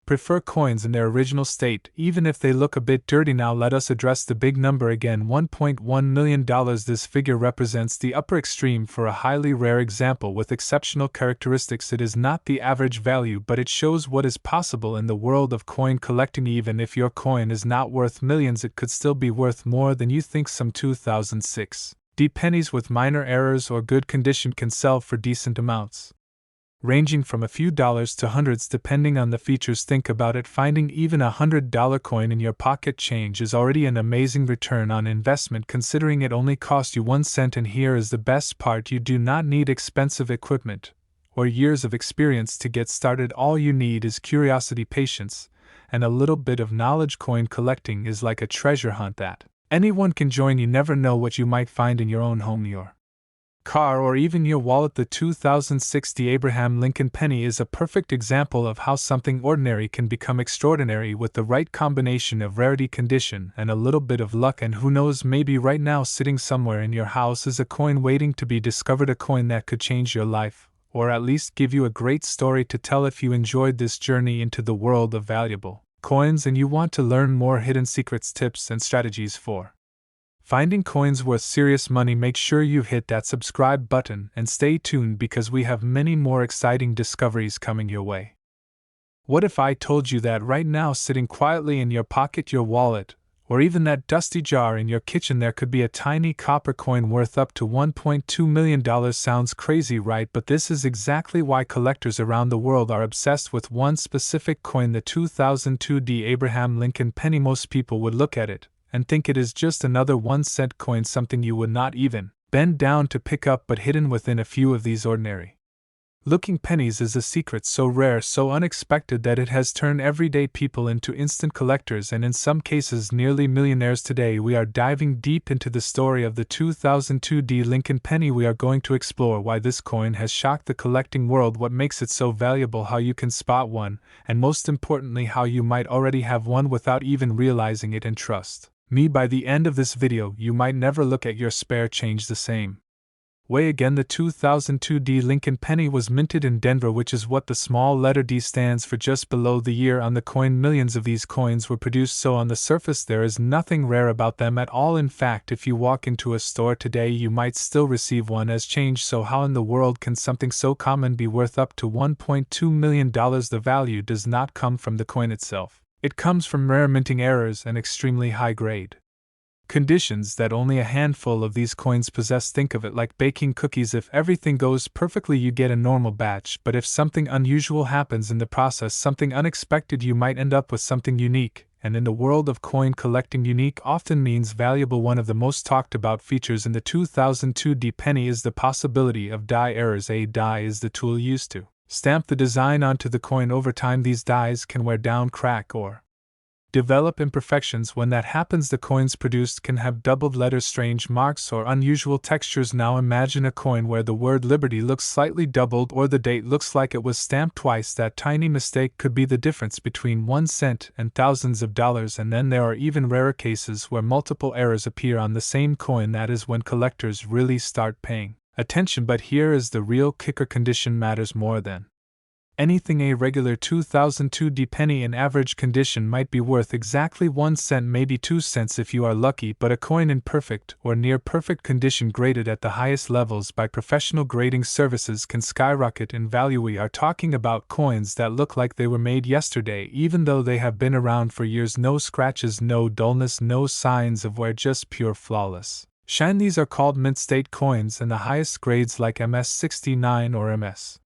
prefer coins in their original state, even if they look a bit dirty. Now let us address the big number again, $1.1 million. This figure represents the upper extreme for a highly rare example with exceptional characteristics. It is not the average value, but it shows what is possible in the world of coin collecting. Even if your coin is not worth millions, it could still be worth more than you think. Some 2006 D pennies with minor errors or good condition can sell for decent amounts, ranging from a few dollars to hundreds depending on the features. Think about it, finding even $100 coin in your pocket change is already an amazing return on investment, considering it only cost you 1 cent. And here is the best part: you do not need expensive equipment or years of experience to get started. All you need is curiosity, patience, and a little bit of knowledge. Coin collecting is like a treasure hunt that anyone can join. You never know what you might find in your own home, your car, or even your wallet. The 2060 Abraham Lincoln penny is a perfect example of how something ordinary can become extraordinary with the right combination of rarity, condition, and a little bit of luck. And who knows, maybe right now sitting somewhere in your house is a coin waiting to be discovered, a coin that could change your life, or at least give you a great story to tell. If you enjoyed this journey into the world of valuable coins and you want to learn more hidden secrets, tips, and strategies for finding coins worth serious money, make sure you hit that subscribe button and stay tuned, because we have many more exciting discoveries coming your way. What if I told you that right now, sitting quietly in your pocket, your wallet, or even that dusty jar in your kitchen, there could be a tiny copper coin worth up to $1.2 million? Sounds crazy, right? But this is exactly why collectors around the world are obsessed with one specific coin, the 2002 D Abraham Lincoln penny. Most people would look at it and think it is just another 1-cent coin, something you would not even bend down to pick up. But hidden within a few of these ordinary looking pennies is a secret so rare, so unexpected, that it has turned everyday people into instant collectors, and in some cases nearly millionaires. Today we are diving deep into the story of the 2002 D Lincoln penny. We are going to explore why this coin has shocked the collecting world, what makes it so valuable, how you can spot one, and most importantly, how you might already have one without even realizing it. And trust me, by the end of this video you might never look at your spare change the same Way again, the 2002 D Lincoln penny was minted in Denver, which is what the small letter D stands for just below the year on the coin. Millions of these coins were produced, so on the surface there is nothing rare about them at all. In fact, if you walk into a store today you might still receive one as change, so how in the world can something so common be worth up to $1.2 million? The value does not come from the coin itself. It comes from rare minting errors and extremely high grade conditions that only a handful of these coins possess. Think of it like baking cookies. If everything goes perfectly, you get a normal batch, but if something unusual happens in the process, something unexpected, you might end up with something unique. And in the world of coin collecting, unique often means valuable. One of the most talked about features in the 2002 D penny is the possibility of die errors. A die is the tool used to stamp the design onto the coin. Over time, these dies can wear down, crack, or develop imperfections. When that happens, the coins produced can have doubled letters, strange marks, or unusual textures. Now imagine a coin where the word Liberty looks slightly doubled or the date looks like it was stamped twice. That tiny mistake could be the difference between 1 cent and thousands of dollars. And then there are even rarer cases where multiple errors appear on the same coin. That is when collectors really start paying attention. But here is the real kicker: condition matters more than anything. A regular 2002 D penny in average condition might be worth exactly 1 cent, maybe 2 cents if you are lucky, but a coin in perfect or near perfect condition, graded at the highest levels by professional grading services, can skyrocket in value. We are talking about coins that look like they were made yesterday, even though they have been around for years. No scratches, no dullness, no signs of wear, just pure flawless shine. These are called mint state coins, and the highest grades like MS 69 or MS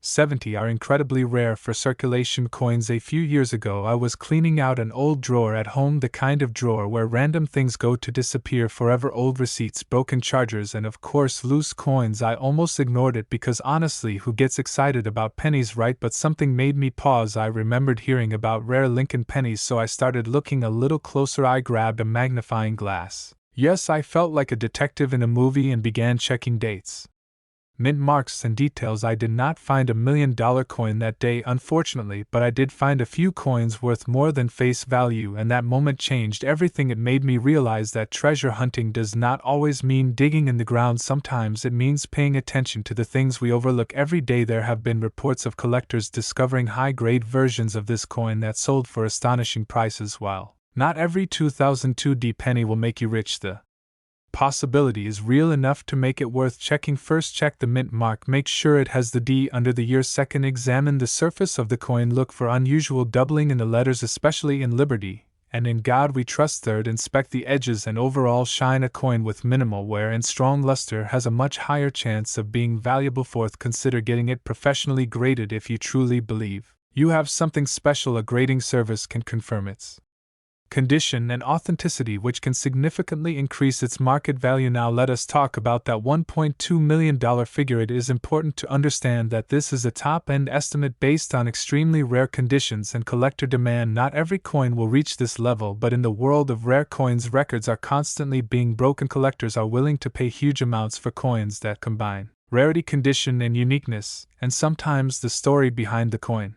70 are incredibly rare for circulation coins. A few years ago I was cleaning out an old drawer at home, the kind of drawer where random things go to disappear forever: old receipts, broken chargers, and of course loose coins. I almost ignored it because honestly, who gets excited about pennies, right? But something made me pause. I remembered hearing about rare Lincoln pennies, so I started looking a little closer. I grabbed a magnifying glass. Yes, I felt like a detective in a movie and began checking dates, mint marks, and details. I did not find $1 million coin that day, unfortunately, but I did find a few coins worth more than face value, and that moment changed everything. It made me realize that treasure hunting does not always mean digging in the ground. Sometimes it means paying attention to the things we overlook every day. There have been reports of collectors discovering high-grade versions of this coin that sold for astonishing prices. While not every 2002 D penny will make you rich, the possibility is real enough to make it worth checking. First, check the mint mark. Make sure it has the D under the year. Second, examine the surface of the coin. Look for unusual doubling in the letters, especially in Liberty and In God We Trust. Third, inspect the edges and overall shine. A coin with minimal wear and strong luster has a much higher chance of being valuable. Fourth, consider getting it professionally graded if you truly believe you have something special. A grading service can confirm its condition and authenticity, which can significantly increase its market value. Now let us talk about that $1.2 million figure. It is important to understand that this is a top-end estimate based on extremely rare conditions and collector demand. Not every coin will reach this level, but in the world of rare coins, records are constantly being broken. Collectors are willing to pay huge amounts for coins that combine rarity, condition, and uniqueness, and sometimes the story behind the coin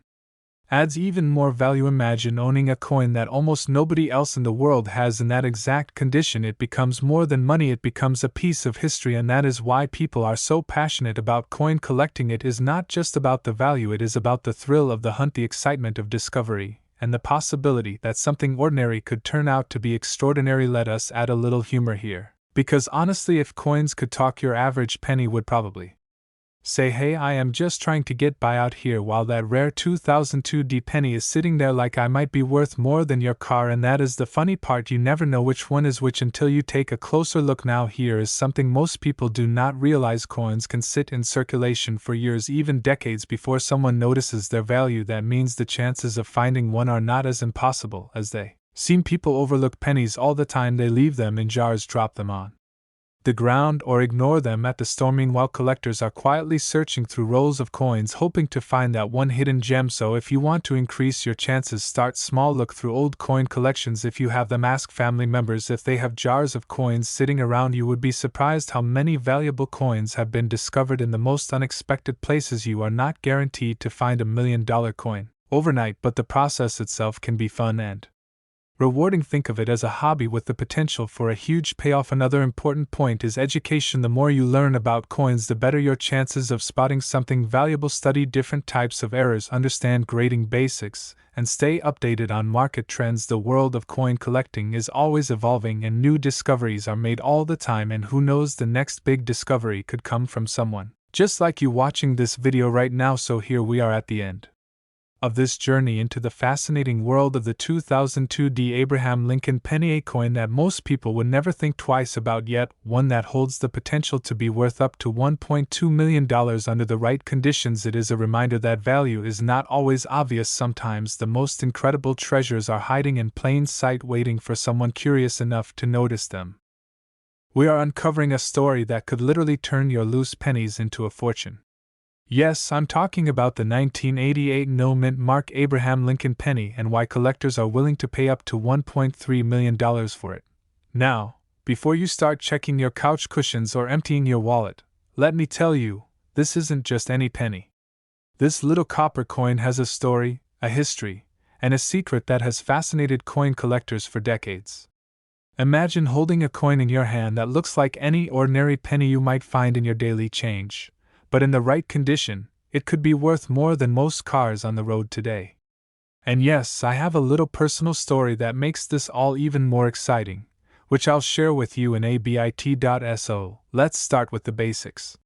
adds even more value. Imagine owning a coin that almost nobody else in the world has in that exact condition. It becomes more than money, it becomes a piece of history, and that is why people are so passionate about coin collecting. It is not just about the value, it is about the thrill of the hunt, the excitement of discovery, and the possibility that something ordinary could turn out to be extraordinary. Let us add a little humor here, because honestly, if coins could talk, your average penny would probably say, "Hey, I am just trying to get by out here," while that rare 2002 D penny is sitting there like I might be worth more than your car. And that is the funny part, you never know which one is which until you take a closer look. Now here is something most people do not realize: coins can sit in circulation for years, even decades, before someone notices their value. That means the chances of finding one are not as impossible as they seem. People overlook pennies all the time. They leave them in jars, drop them on the ground, or ignore them at the store. Meanwhile, collectors are quietly searching through rolls of coins, hoping to find that one hidden gem. So if you want to increase your chances, start small. Look through old coin collections. If you have them, ask family members if they have jars of coins sitting around. You would be surprised how many valuable coins have been discovered in the most unexpected places. You are not guaranteed to find $1 million coin overnight, but the process itself can be fun and rewarding. Think of it as a hobby with the potential for a huge payoff. Another important point is education. The more you learn about coins, the better your chances of spotting something valuable. Study different types of errors, understand grading basics, and stay updated on market trends. The world of coin collecting is always evolving and new discoveries are made all the time, and who knows, the next big discovery could come from someone just like you watching this video right now. So here we are at the end of this journey into the fascinating world of the 2002 Abraham Lincoln penny, a coin that most people would never think twice about, yet one that holds the potential to be worth up to $1.2 million under the right conditions. It is a reminder that value is not always obvious. Sometimes the most incredible treasures are hiding in plain sight, waiting for someone curious enough to notice them. We are uncovering a story that could literally turn your loose pennies into a fortune. Yes, I'm talking about the 1988 no-mint mark Abraham Lincoln penny and why collectors are willing to pay up to $1.3 million for it. Now, before you start checking your couch cushions or emptying your wallet, let me tell you, this isn't just any penny. This little copper coin has a story, a history, and a secret that has fascinated coin collectors for decades. Imagine holding a coin in your hand that looks like any ordinary penny you might find in your daily change. But in the right condition, it could be worth more than most cars on the road today. And yes, I have a little personal story that makes this all even more exciting, which I'll share with you in a bit.so. Let's start with the basics.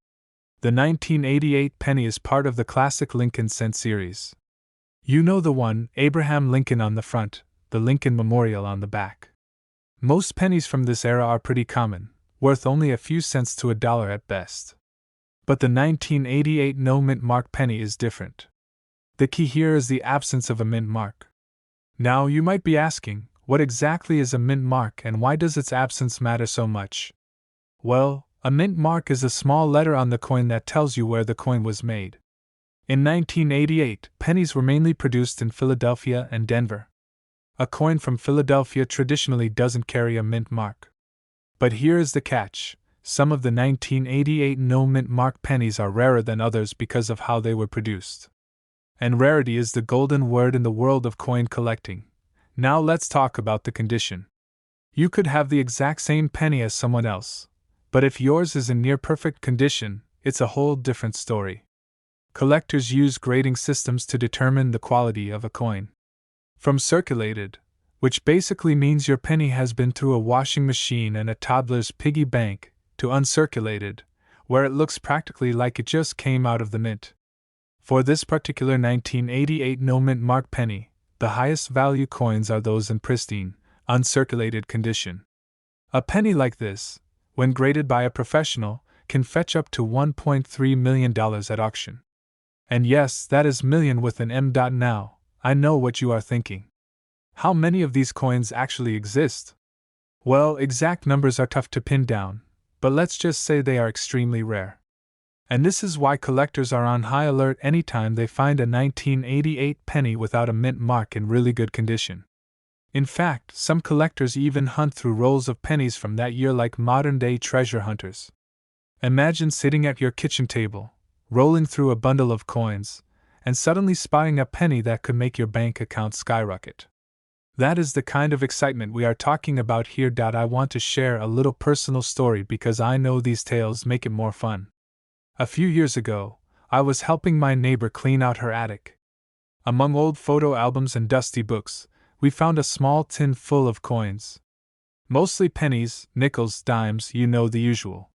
The 1988 penny is part of the classic Lincoln cent series. You know the one, Abraham Lincoln on the front, the Lincoln Memorial on the back. Most pennies from this era are pretty common, worth only a few cents to $1 at best. But the 1988 no-mint mark penny is different. The key here is the absence of a mint mark. Now you might be asking, what exactly is a mint mark and why does its absence matter so much? Well, a mint mark is a small letter on the coin that tells you where the coin was made. In 1988, pennies were mainly produced in Philadelphia and Denver. A coin from Philadelphia traditionally doesn't carry a mint mark. But here is the catch. Some of the 1988 no-mint mark pennies are rarer than others because of how they were produced. And rarity is the golden word in the world of coin collecting. Now let's talk about the condition. You could have the exact same penny as someone else, but if yours is in near-perfect condition, it's a whole different story. Collectors use grading systems to determine the quality of a coin. From circulated, which basically means your penny has been through a washing machine and a toddler's piggy bank, to uncirculated, where it looks practically like it just came out of the mint. For this particular 1988 no-mint mark penny, the highest value coins are those in pristine, uncirculated condition. A penny like this, when graded by a professional, can fetch up to $1.3 million at auction. And yes, that is million with an M. Now, I know what you are thinking. How many of these coins actually exist? Well, exact numbers are tough to pin down, but let's just say they are extremely rare. And this is why collectors are on high alert anytime they find a 1988 penny without a mint mark in really good condition. In fact, some collectors even hunt through rolls of pennies from that year like modern-day treasure hunters. Imagine sitting at your kitchen table, rolling through a bundle of coins, and suddenly spotting a penny that could make your bank account skyrocket. That is the kind of excitement we are talking about here. I want to share a little personal story because I know these tales make it more fun. A few years ago, I was helping my neighbor clean out her attic. Among old photo albums and dusty books, we found a small tin full of coins. Mostly pennies, nickels, dimes, you know the usual.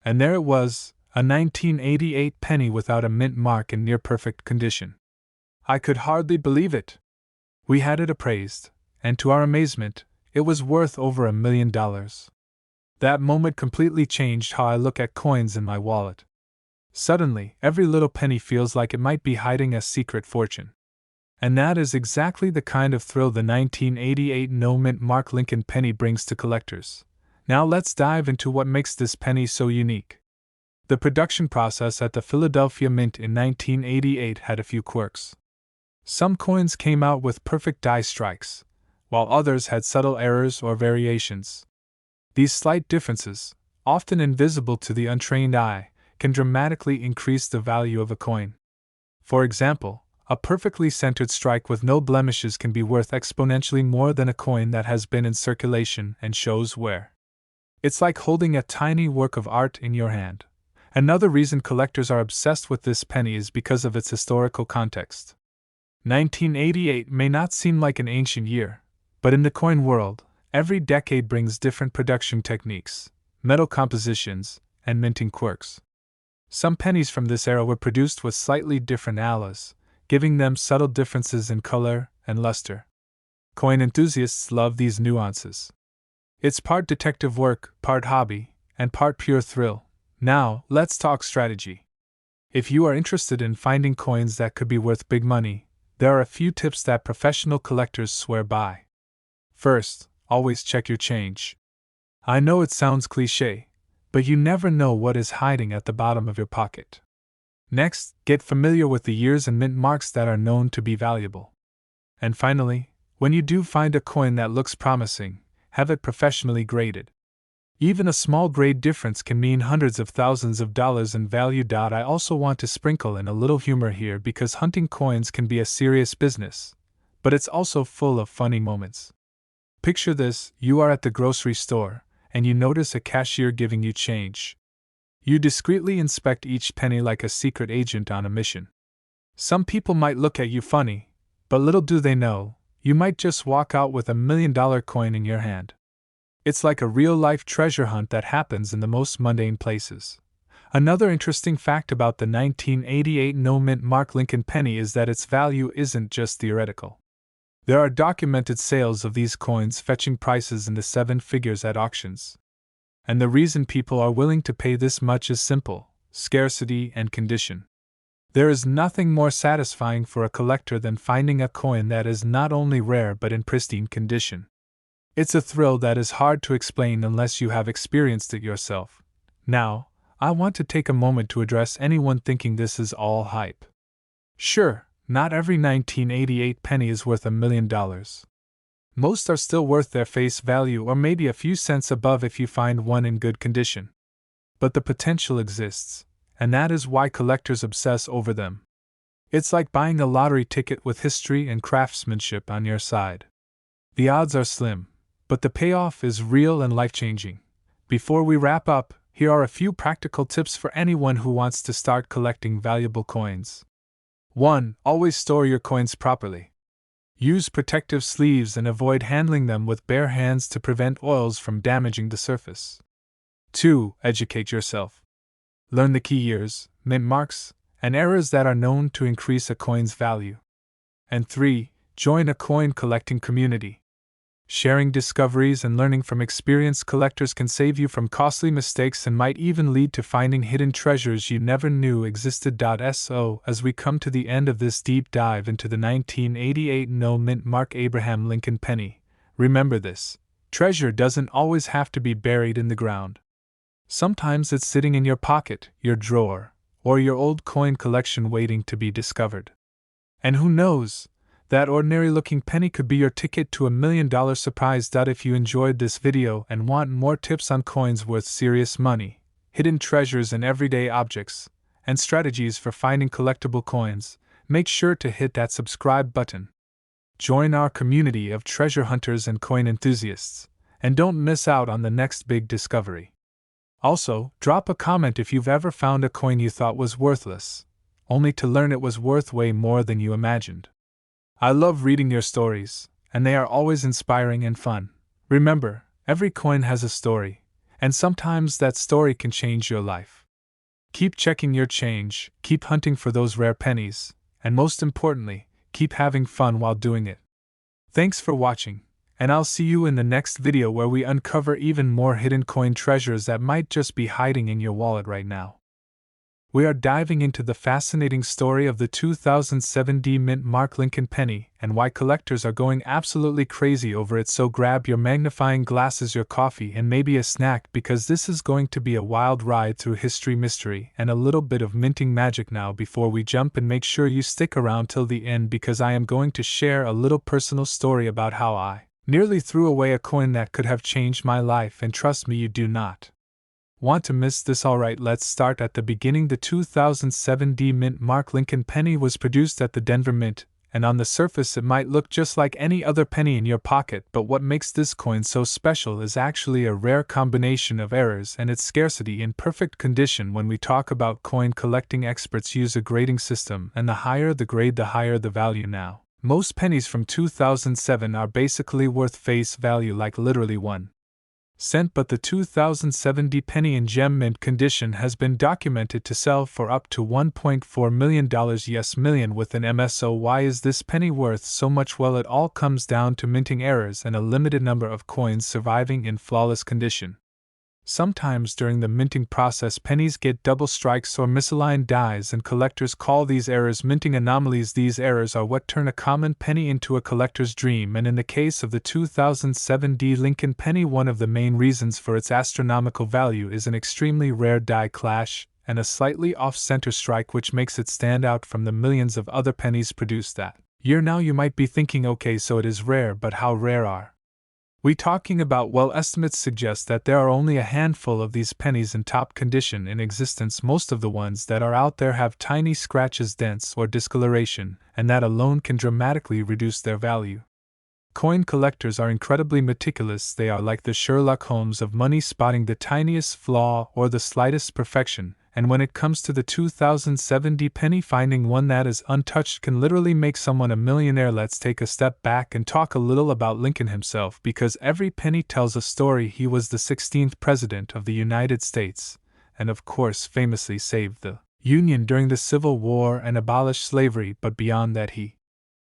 And there it was, a 1988 penny without a mint mark in near-perfect condition. I could hardly believe it. We had it appraised, and to our amazement, it was worth over $1 million. That moment completely changed how I look at coins in my wallet. Suddenly, every little penny feels like it might be hiding a secret fortune. And that is exactly the kind of thrill the 1988 no-mint mark Lincoln penny brings to collectors. Now let's dive into what makes this penny so unique. The production process at the Philadelphia Mint in 1988 had a few quirks. Some coins came out with perfect die strikes, while others had subtle errors or variations. These slight differences, often invisible to the untrained eye, can dramatically increase the value of a coin. For example, A perfectly centered strike with no blemishes can be worth exponentially more than a coin that has been in circulation and shows wear. It's like holding a tiny work of art in your hand. Another reason collectors are obsessed with this penny is because of its historical context. 1988 may not seem like an ancient year, but in the coin world, every decade brings different production techniques, metal compositions, and minting quirks. Some pennies from this era were produced with slightly different alloys, giving them subtle differences in color and luster. Coin enthusiasts love these nuances. It's part detective work, part hobby, and part pure thrill. Now, let's talk strategy. If you are interested in finding coins that could be worth big money, there are a few tips that professional collectors swear by. First, always check your change. I know it sounds cliché, but you never know what is hiding at the bottom of your pocket. Next, get familiar with the years and mint marks that are known to be valuable. And finally, when you do find a coin that looks promising, have it professionally graded. Even a small grade difference can mean hundreds of thousands of dollars in value. I also want to sprinkle in a little humor here because hunting coins can be a serious business, but it's also full of funny moments. Picture this: you are at the grocery store, and you notice a cashier giving you change. You discreetly inspect each penny like a secret agent on a mission. Some people might look at you funny, but little do they know, you might just walk out with $1 million coin in your hand. It's like a real-life treasure hunt that happens in the most mundane places. Another interesting fact about the 1988 no-mint mark Lincoln penny is that its value isn't just theoretical. There are documented sales of these coins fetching prices in the seven figures at auctions. And the reason people are willing to pay this much is simple: scarcity and condition. There is nothing more satisfying for a collector than finding a coin that is not only rare but in pristine condition. It's a thrill that is hard to explain unless you have experienced it yourself. Now, I want to take a moment to address anyone thinking this is all hype. Sure, not every 1988 penny is worth $1 million. Most are still worth their face value or maybe a few cents above if you find one in good condition. But the potential exists, and that is why collectors obsess over them. It's like buying a lottery ticket with history and craftsmanship on your side. The odds are slim, but the payoff is real and life-changing. Before we wrap up, here are a few practical tips for anyone who wants to start collecting valuable coins. 1. Always store your coins properly. Use protective sleeves and avoid handling them with bare hands to prevent oils from damaging the surface. 2. Educate yourself. Learn the key years, mint marks, and errors that are known to increase a coin's value. And 3. Join a coin collecting community. Sharing discoveries and learning from experienced collectors can save you from costly mistakes and might even lead to finding hidden treasures you never knew existed. So, as we come to the end of this deep dive into the 1988 no-mint mark Abraham Lincoln penny, remember this: treasure doesn't always have to be buried in the ground. Sometimes it's sitting in your pocket, your drawer, or your old coin collection waiting to be discovered. And who knows? That ordinary-looking penny could be your ticket to $1 million surprise. If you enjoyed this video and want more tips on coins worth serious money, hidden treasures in everyday objects, and strategies for finding collectible coins, make sure to hit that subscribe button. Join our community of treasure hunters and coin enthusiasts, and don't miss out on the next big discovery. Also, drop a comment if you've ever found a coin you thought was worthless, only to learn it was worth way more than you imagined. I love reading your stories, and they are always inspiring and fun. Remember, every coin has a story, and sometimes that story can change your life. Keep checking your change, keep hunting for those rare pennies, and most importantly, keep having fun while doing it. Thanks for watching, and I'll see you in the next video where we uncover even more hidden coin treasures that might just be hiding in your wallet right now. We are diving into the fascinating story of the 2007 mint mark Lincoln penny and why collectors are going absolutely crazy over it. So grab your magnifying glasses, your coffee, and maybe a snack, because this is going to be a wild ride through history, mystery, and a little bit of minting magic. Now, before we jump in, make sure you stick around till the end, because I am going to share a little personal story about how I nearly threw away a coin that could have changed my life, and trust me, you do not Want to miss this? Alright, let's start at the beginning. The 2007 D Mint Mark Lincoln penny was produced at the Denver Mint, and on the surface it might look just like any other penny in your pocket, but what makes this coin so special is actually a rare combination of errors and its scarcity in perfect condition. When we talk about coin collecting, experts use a grading system, and the higher the grade, the higher the value. Now, most pennies from 2007 are basically worth face value, like literally 1 cent, but the 2007 D penny in gem mint condition has been documented to sell for up to $1.4 million. Yes, million with an MSO. Why is this penny worth so much? Well, it all comes down to minting errors and a limited number of coins surviving in flawless condition. Sometimes during the minting process, pennies get double strikes or misaligned dies, and collectors call these errors minting anomalies. These errors are what turn a common penny into a collector's dream, and in the case of the 2007 D Lincoln penny, one of the main reasons for its astronomical value is an extremely rare die clash and a slightly off-center strike, which makes it stand out from the millions of other pennies produced that year. Now you might be thinking, okay, so it is rare, but how rare are we talking about? Well, estimates suggest that there are only a handful of these pennies in top condition in existence. Most of the ones that are out there have tiny scratches, dents, or discoloration, and that alone can dramatically reduce their value. Coin collectors are incredibly meticulous. They are like the Sherlock Holmes of money, spotting the tiniest flaw or the slightest perfection, and when it comes to the 2007 D penny, finding one that is untouched can literally make someone a millionaire. Let's take a step back and talk a little about Lincoln himself, because every penny tells a story. He was the 16th President of the United States, and of course famously saved the Union during the Civil War and abolished slavery, but beyond that, he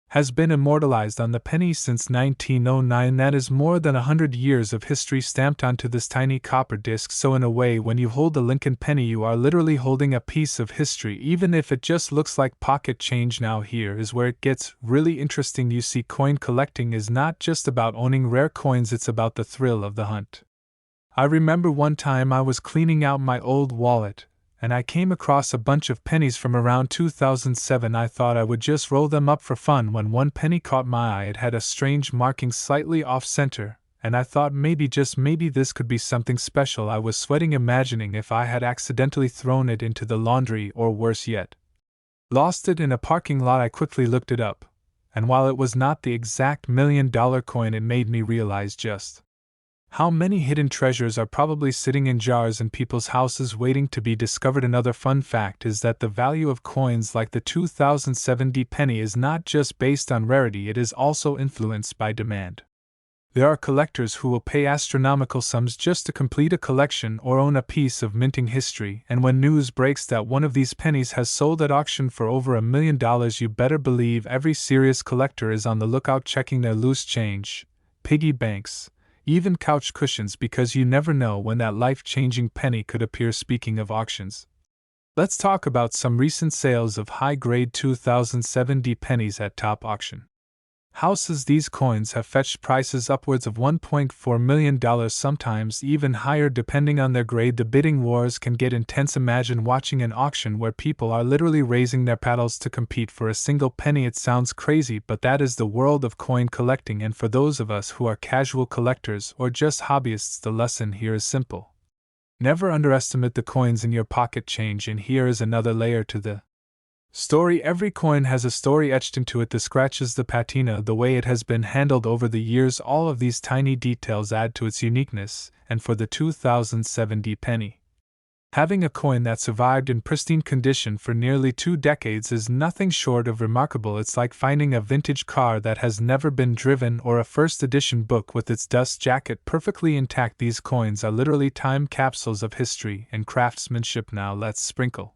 has been immortalized on the penny since 1909. That is more than 100 years of history stamped onto this tiny copper disc. So in a way, when you hold the Lincoln penny, you are literally holding a piece of history, even if it just looks like pocket change. Now here is where it gets really interesting. You see, coin collecting is not just about owning rare coins, it's about the thrill of the hunt. I remember one time I was cleaning out my old wallet, and I came across a bunch of pennies from around 2007. I thought I would just roll them up for fun when one penny caught my eye. It had a strange marking slightly off-center, and I thought maybe, just maybe, this could be something special. I was sweating, imagining if I had accidentally thrown it into the laundry, or worse yet, lost it in a parking lot. I quickly looked it up, and while it was not the exact $1 million coin, it made me realize just how many hidden treasures are probably sitting in jars in people's houses waiting to be discovered. Another fun fact is that the value of coins like the 2007 D penny is not just based on rarity, it is also influenced by demand. There are collectors who will pay astronomical sums just to complete a collection or own a piece of minting history, and when news breaks that one of these pennies has sold at auction for over $1 million, you better believe every serious collector is on the lookout, checking their loose change, piggy banks, even couch cushions, because you never know when that life-changing penny could appear. Speaking of auctions, let's talk about some recent sales of high-grade 2007 D pennies at top auction houses. These coins have fetched prices upwards of $1.4 million, sometimes even higher depending on their grade. The bidding wars can get intense. Imagine watching an auction where people are literally raising their paddles to compete for a single penny. It sounds crazy, but that is the world of coin collecting, and for those of us who are casual collectors or just hobbyists, the lesson here is simple. Never underestimate the coins in your pocket change. And here is another layer to the story. Every coin has a story etched into it: the scratches, the patina, the way it has been handled over the years. All of these tiny details add to its uniqueness, and for the 2007 D penny, having a coin that survived in pristine condition for nearly 2 decades is nothing short of remarkable. It's like finding a vintage car that has never been driven, or a first edition book with its dust jacket perfectly intact. These coins are literally time capsules of history and craftsmanship. Now let's sprinkle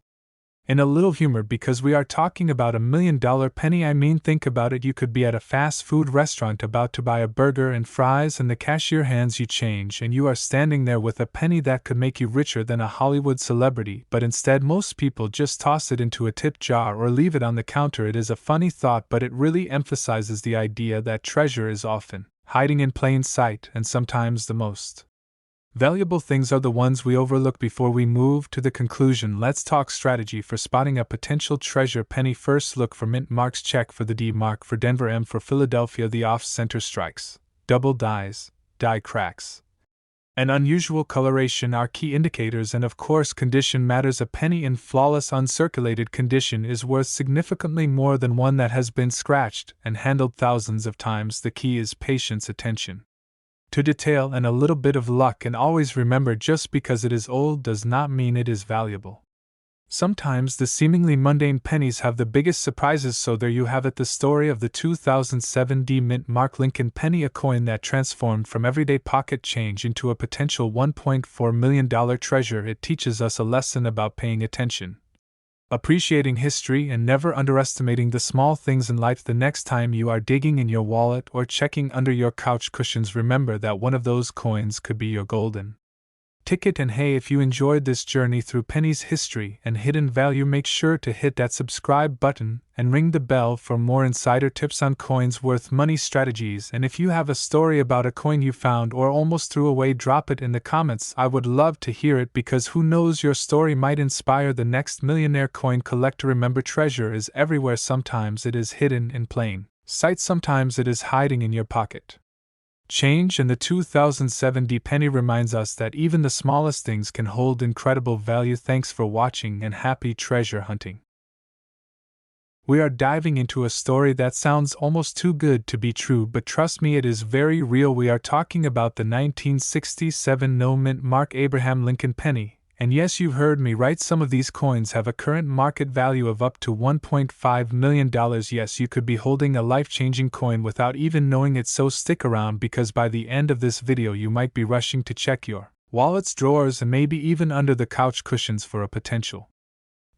in a little humor, because we are talking about $1 million penny. I mean, think about it. You could be at a fast food restaurant about to buy a burger and fries, and the cashier hands you change, and you are standing there with a penny that could make you richer than a Hollywood celebrity, but instead most people just toss it into a tip jar or leave it on the counter. It is a funny thought, but it really emphasizes the idea that treasure is often hiding in plain sight, and sometimes the most valuable things are the ones we overlook. Before we move to the conclusion, let's talk strategy for spotting a potential treasure penny. First, look for mint marks. Check for the D mark for Denver, M for Philadelphia, the off-center strikes, double dies, die cracks, An unusual coloration are key indicators, and of course condition matters. A penny in flawless uncirculated condition is worth significantly more than one that has been scratched and handled thousands of times. The key is patience, attention to detail, and a little bit of luck. And always remember, just because it is old does not mean it is valuable. Sometimes the seemingly mundane pennies have the biggest surprises, so there you have it, the story of the 2007 D Mint Mark Lincoln penny, a coin that transformed from everyday pocket change into a potential $1.4 million treasure. It teaches us a lesson about paying attention, appreciating history, and never underestimating the small things in life. The next time you are digging in your wallet or checking under your couch cushions, remember that one of those coins could be your golden ticket. And hey, if you enjoyed this journey through pennies history and hidden value, make sure to hit that subscribe button and ring the bell for more insider tips on coins worth money strategies. And if you have a story about a coin you found or almost threw away, drop it in the comments. I would love to hear it, because who knows, your story might inspire the next millionaire coin collector. Remember, treasure is everywhere. Sometimes it is hidden in plain sight, sometimes it is hiding in your pocket change, and the 2007 D penny reminds us that even the smallest things can hold incredible value. Thanks for watching, and happy treasure hunting. We are diving into a story that sounds almost too good to be true, but trust me, it is very real. We are talking about the 1967 No Mint Mark Abraham Lincoln penny. And yes, you've heard me right, some of these coins have a current market value of up to $1.5 million. Yes, you could be holding a life-changing coin without even knowing it, so stick around, because by the end of this video you might be rushing to check your wallets, drawers, and maybe even under the couch cushions for a potential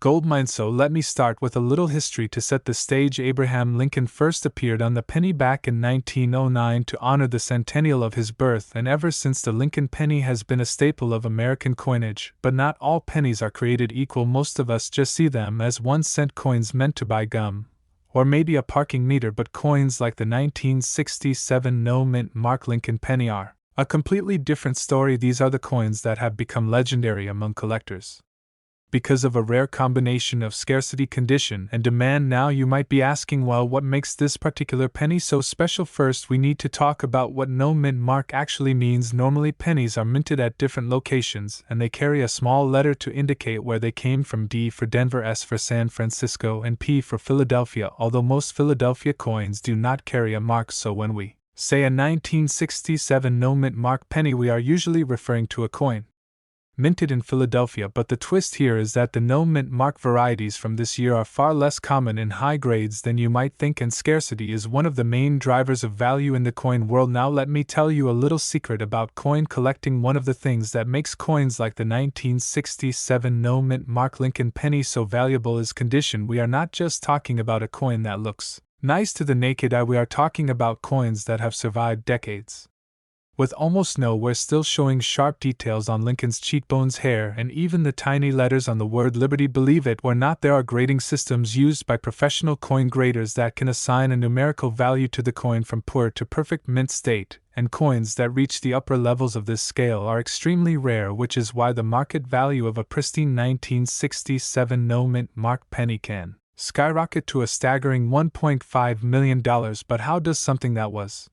goldmine. So let me start with a little history to set the stage. Abraham Lincoln first appeared on the penny back in 1909 to honor the centennial of his birth, and ever since the Lincoln penny has been a staple of American coinage. But not all pennies are created equal. Most of us just see them as 1-cent coins meant to buy gum, or maybe a parking meter, but coins like the 1967 No Mint Mark Lincoln penny are a completely different story. These are the coins that have become legendary among collectors because of a rare combination of scarcity, condition, and demand. Now you might be asking, well, what makes this particular penny so special? First, we need to talk about what no mint mark actually means. Normally, pennies are minted at different locations, and they carry a small letter to indicate where they came from: D for Denver, S for San Francisco, and P for Philadelphia, although most Philadelphia coins do not carry a mark. So when we say a 1967 no mint mark penny, we are usually referring to a coin minted in Philadelphia. But the twist here is that the no mint mark varieties from this year are far less common in high grades than you might think, and scarcity is one of the main drivers of value in the coin world. Now let me tell you a little secret about coin collecting. One of the things that makes coins like the 1967 no mint mark Lincoln penny so valuable is condition. We are not just talking about a coin that looks nice to the naked eye. We are talking about coins that have survived decades, with almost no wear still showing sharp details on Lincoln's cheekbones, hair, and even the tiny letters on the word Liberty. Believe it or not, there are grading systems used by professional coin graders that can assign a numerical value to the coin from poor to perfect mint state, and coins that reach the upper levels of this scale are extremely rare, which is why the market value of a pristine 1967 no mint mark penny can skyrocket to a staggering $1.5 million. But how does something that was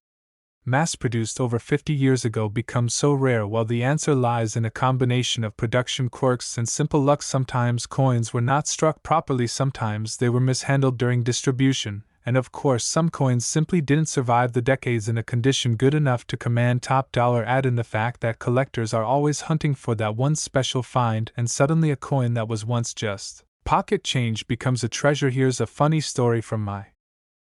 mass-produced over 50 years ago become so rare? Well, the answer lies in a combination of production quirks and simple luck. Sometimes coins were not struck properly, sometimes they were mishandled during distribution, and of course some coins simply didn't survive the decades in a condition good enough to command top dollar. Add in the fact that collectors are always hunting for that one special find, and suddenly a coin that was once just pocket change becomes a treasure. Here's a funny story from my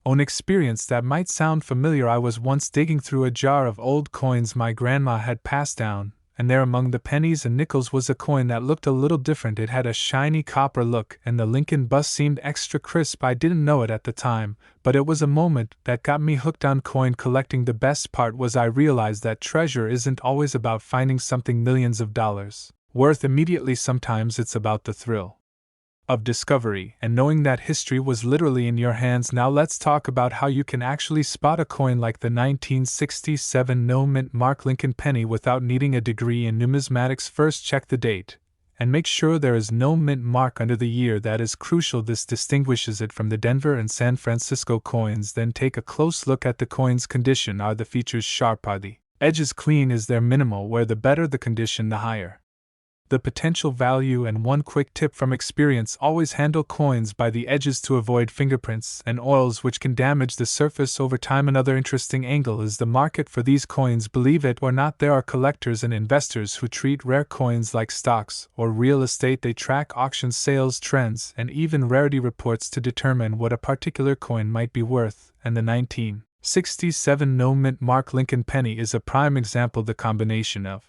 own experience that might sound familiar. I was once digging through a jar of old coins my grandma had passed down, and there among the pennies and nickels was a coin that looked a little different. It had a shiny copper look, and the Lincoln bust seemed extra crisp. I didn't know it at the time, but it was a moment that got me hooked on coin collecting. The best part was I realized that treasure isn't always about finding something millions of dollars worth immediately. Sometimes it's about the thrill of discovery and knowing that history was literally in your hands. Now let's talk about how you can actually spot a coin like the 1967 no mint mark Lincoln penny without needing a degree in numismatics. First, check the date and make sure there is no mint mark under the year. That is crucial. This distinguishes it from the Denver and San Francisco coins. Then take a close look at the coin's condition. Are the features sharp? Are the Edges clean is their minimal, where the better the condition, the higher the potential value. And one quick tip from experience: always handle coins by the edges to avoid fingerprints and oils which can damage the surface over time. Another interesting angle is the market for these coins. Believe it or not, there are collectors and investors who treat rare coins like stocks or real estate. They track auction sales trends and even rarity reports to determine what a particular coin might be worth, and the 1967 no-mint mark Lincoln penny is a prime example. The combination of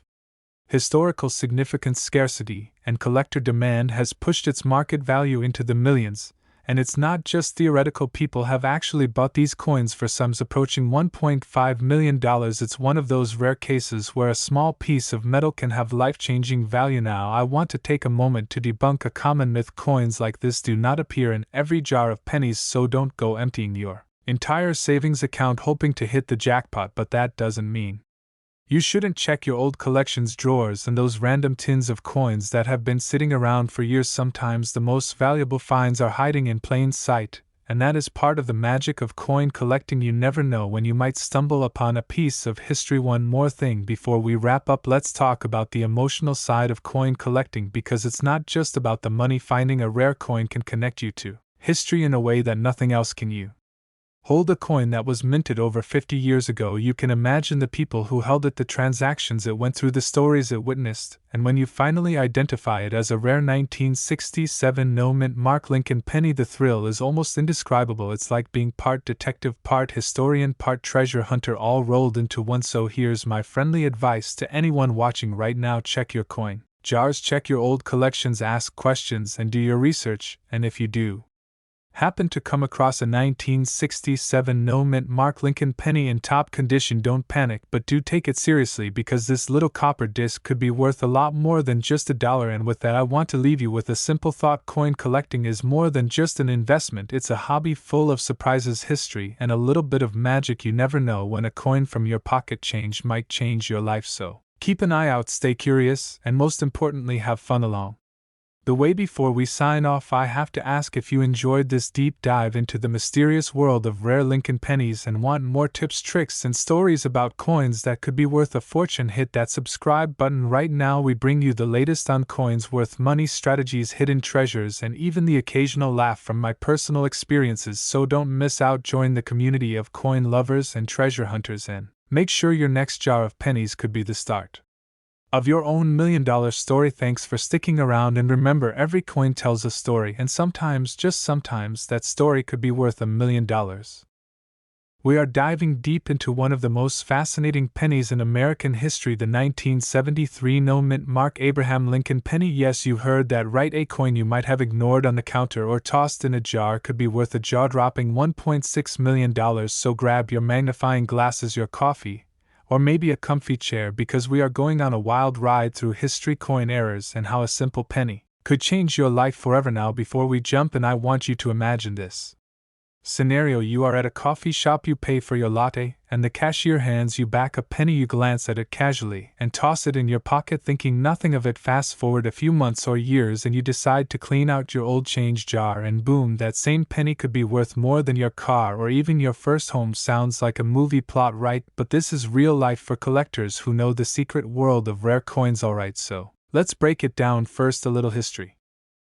historical significance, scarcity, and collector demand has pushed its market value into the millions, and it's not just theoretical. People have actually bought these coins for sums approaching $1.5 million. It's one of those rare cases where a small piece of metal can have life-changing value. Now, I want to take a moment to debunk a common myth. Coins like this do not appear in every jar of pennies, so don't go emptying your entire savings account hoping to hit the jackpot. But that doesn't mean you shouldn't check your old collection's drawers and those random tins of coins that have been sitting around for years. Sometimes the most valuable finds are hiding in plain sight, and that is part of the magic of coin collecting. You never know when you might stumble upon a piece of history. One more thing before we wrap up: let's talk about the emotional side of coin collecting, because it's not just about the money. Finding a rare coin can connect you to history in a way that nothing else can. You hold a coin that was minted over 50 years ago. You can imagine the people who held it, the transactions it went through, the stories it witnessed, and when you finally identify it as a rare 1967 no-mint mark Lincoln penny, the thrill is almost indescribable. It's like being part detective, part historian, part treasure hunter, all rolled into one. So here's my friendly advice to anyone watching right now: check your coin jars, check your old collections, ask questions, and do your research. And if you do happen to come across a 1967 no-mint mark Lincoln penny in top condition, don't panic, but do take it seriously, because this little copper disc could be worth a lot more than just $1. And with that, I want to leave you with a simple thought: coin collecting is more than just an investment. It's a hobby full of surprises, history, and a little bit of magic. You never know when a coin from your pocket change might change your life. So keep an eye out, stay curious, and most importantly, have fun along the way. Before we sign off, I have to ask if you enjoyed this deep dive into the mysterious world of rare Lincoln pennies and want more tips, tricks, and stories about coins that could be worth a fortune. Hit that subscribe button right now. We bring you the latest on coins worth money, strategies, hidden treasures, and even the occasional laugh from my personal experiences. So don't miss out. Join the community of coin lovers and treasure hunters, and make sure your next jar of pennies could be the start of your own $1 million story. Thanks for sticking around, and remember, every coin tells a story, and sometimes, just sometimes, that story could be worth $1 million. We are diving deep into one of the most fascinating pennies in American history, the 1973 no-mint mark Abraham Lincoln penny. Yes, you heard that right. A coin you might have ignored on the counter or tossed in a jar could be worth a jaw-dropping $1.6 million. So grab your magnifying glasses, your coffee, or maybe a comfy chair, because we are going on a wild ride through history, coin errors, and how a simple penny could change your life forever. Now, before we jump in, I want you to imagine this scenario: you are at a coffee shop, you pay for your latte, and the cashier hands you back a penny. You glance at it casually and toss it in your pocket, thinking nothing of it. Fast forward a few months or years, and you decide to clean out your old change jar, and boom, that same penny could be worth more than your car or even your first home. Sounds like a movie plot, right? But this is real life for collectors who know the secret world of rare coins. Alright, so let's break it down. First, a little history.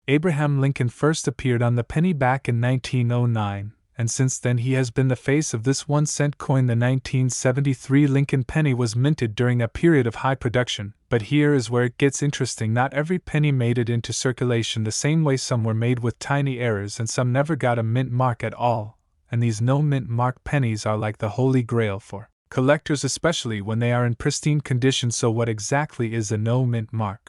Abraham Lincoln first appeared on the penny back in 1909, and since then he has been the face of this 1-cent coin. The 1973 Lincoln penny was minted during a period of high production, but here is where it gets interesting. Not every penny made it into circulation the same way. Some were made with tiny errors, and some never got a mint mark at all, and these no-mint mark pennies are like the holy grail for collectors, especially when they are in pristine condition. So what exactly is a no-mint mark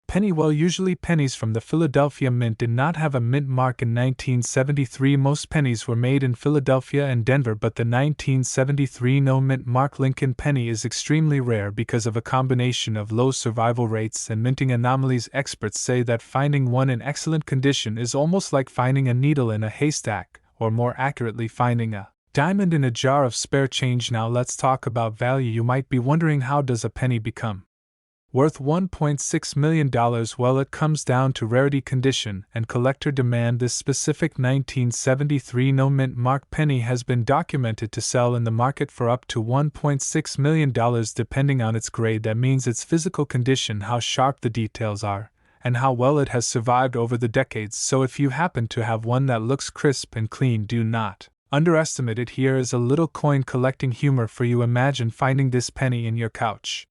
penny? Well, usually pennies from the Philadelphia Mint did not have a mint mark in 1973. Most pennies were made in Philadelphia and Denver, but the 1973 no-mint mark Lincoln penny is extremely rare because of a combination of low survival rates and minting anomalies. Experts say that finding one in excellent condition is almost like finding a needle in a haystack, or more accurately, finding a diamond in a jar of spare change. Now let's talk about value. You might be wondering, how does a penny become Worth $1.6 million. Well, it comes down to rarity, condition, and collector demand. This specific 1973 no mint mark penny has been documented to sell in the market for up to $1.6 million depending on its grade. That means its physical condition, how sharp the details are, and how well it has survived over the decades. So if you happen to have one that looks crisp and clean, do not underestimate it. Here is a little coin collecting humor for you. Imagine finding this penny in your couch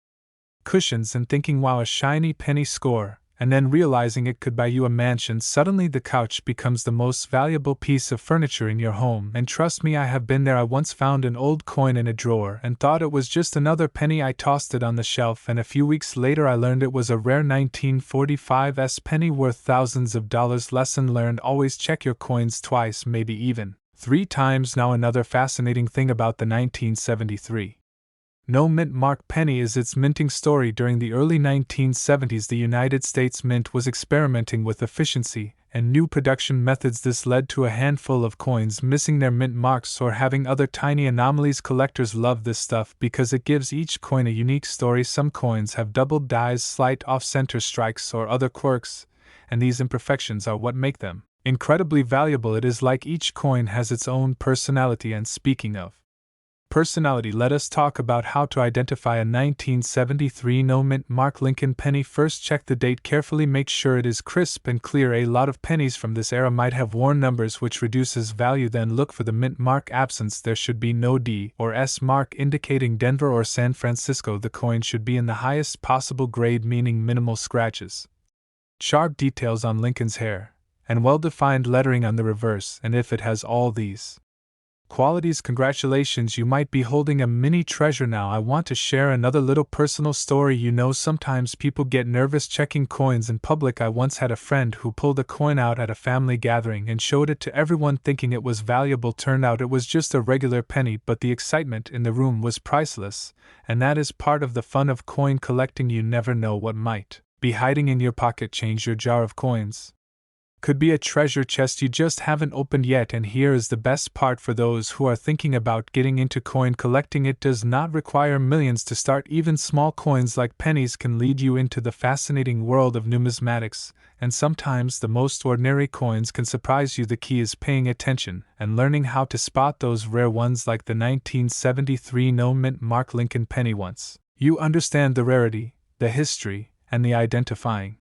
cushions and thinking, wow, a shiny penny score, and then realizing it could buy you a mansion. Suddenly the couch becomes the most valuable piece of furniture in your home. And trust me, I have been there. I once found an old coin in a drawer and thought it was just another penny. I tossed it on the shelf, and a few weeks later I learned it was a rare 1945 penny worth thousands of dollars. Lesson learned: always check your coins twice, maybe even 3 times. Now, another fascinating thing about the 1973 no mint mark penny is its minting story. During the early 1970s, the United States Mint was experimenting with efficiency and new production methods. This led to a handful of coins missing their mint marks or having other tiny anomalies. Collectors love this stuff because it gives each coin a unique story. Some coins have doubled dies, slight off-center strikes, or other quirks, and these imperfections are what make them incredibly valuable. It is like each coin has its own personality. And speaking of personality, let us talk about how to identify a 1973 no mint mark Lincoln penny. First, check the date carefully. Make sure it is crisp and clear. A lot of pennies from this era might have worn numbers, which reduces value. Then look for the mint mark absence. There should be no D or S mark indicating Denver or San Francisco. The coin should be in the highest possible grade, meaning minimal scratches, sharp details on Lincoln's hair, and well-defined lettering on the reverse. And if it has all these qualities, congratulations, you might be holding a mini treasure. Now, I want to share another little personal story. You know, sometimes people get nervous checking coins in public. I once had a friend who pulled a coin out at a family gathering and showed it to everyone thinking it was valuable. Turned out it was just a regular penny, but the excitement in the room was priceless, and that is part of the fun of coin collecting. You never know what might be hiding in your pocket. Change your jar of coins could be a treasure chest you just haven't opened yet. And here is the best part for those who are thinking about getting into coin collecting: it does not require millions to start. Even small coins like pennies can lead you into the fascinating world of numismatics, and sometimes the most ordinary coins can surprise you. The key is paying attention and learning how to spot those rare ones like the 1973 no mint mark Lincoln penny. Once you understand the rarity, the history, and the identifying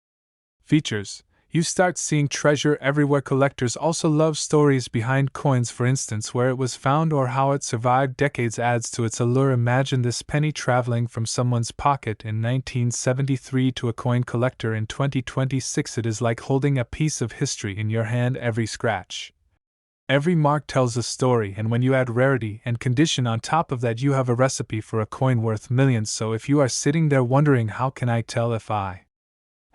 features, you start seeing treasure everywhere. Collectors also love stories behind coins, for instance, where it was found or how it survived decades adds to its allure. Imagine this penny traveling from someone's pocket in 1973 to a coin collector in 2026. It is like holding a piece of history in your hand. Every scratch, every mark tells a story, and when you add rarity and condition on top of that, you have a recipe for a coin worth millions. So if you are sitting there wondering, how can I tell if I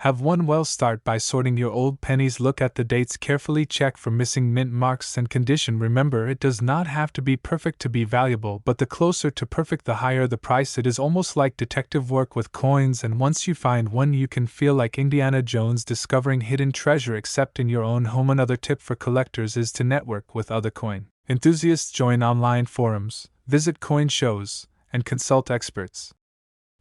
have one? Well, start by sorting your old pennies. Look at the dates carefully, check for missing mint marks and condition. Remember, it does not have to be perfect to be valuable, but the closer to perfect, the higher the price. It is almost like detective work with coins, and once you find one, you can feel like Indiana Jones discovering hidden treasure, except in your own home. Another tip for collectors is to network with other coin enthusiasts. Join online forums, visit coin shows, and consult experts.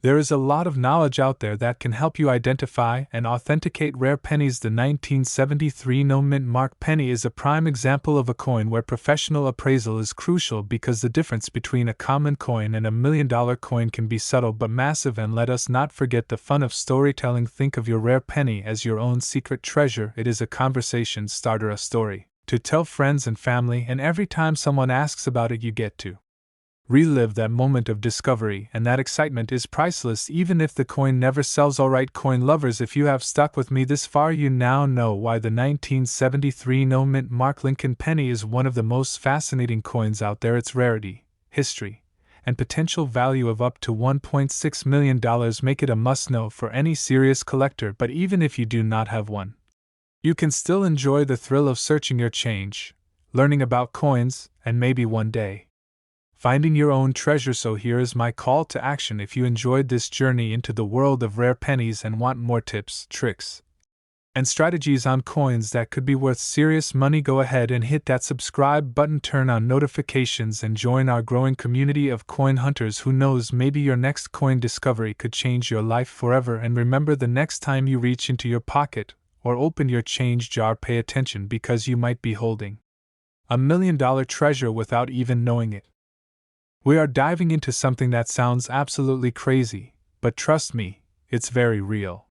There is a lot of knowledge out there that can help you identify and authenticate rare pennies. The 1973 no mint mark penny is a prime example of a coin where professional appraisal is crucial, because the difference between a common coin and $1 million coin can be subtle but massive. And let us not forget the fun of storytelling. Think of your rare penny as your own secret treasure. It is a conversation starter, a story to tell friends and family, and every time someone asks about it, you get to relive that moment of discovery, and that excitement is priceless even if the coin never sells. Alright, coin lovers, if you have stuck with me this far, you now know why the 1973 no mint mark Lincoln penny is one of the most fascinating coins out there. Its rarity, history, and potential value of up to $1.6 million make it a must-know for any serious collector. But even if you do not have one, you can still enjoy the thrill of searching your change, learning about coins, and maybe one day finding your own treasure. So here is my call to action. If you enjoyed this journey into the world of rare pennies and want more tips, tricks, and strategies on coins that could be worth serious money, go ahead and hit that subscribe button, turn on notifications, and join our growing community of coin hunters. Who knows, maybe your next coin discovery could change your life forever. And remember, the next time you reach into your pocket or open your change jar, pay attention, because you might be holding $1 million treasure without even knowing it. We are diving into something that sounds absolutely crazy, but trust me, it's very real.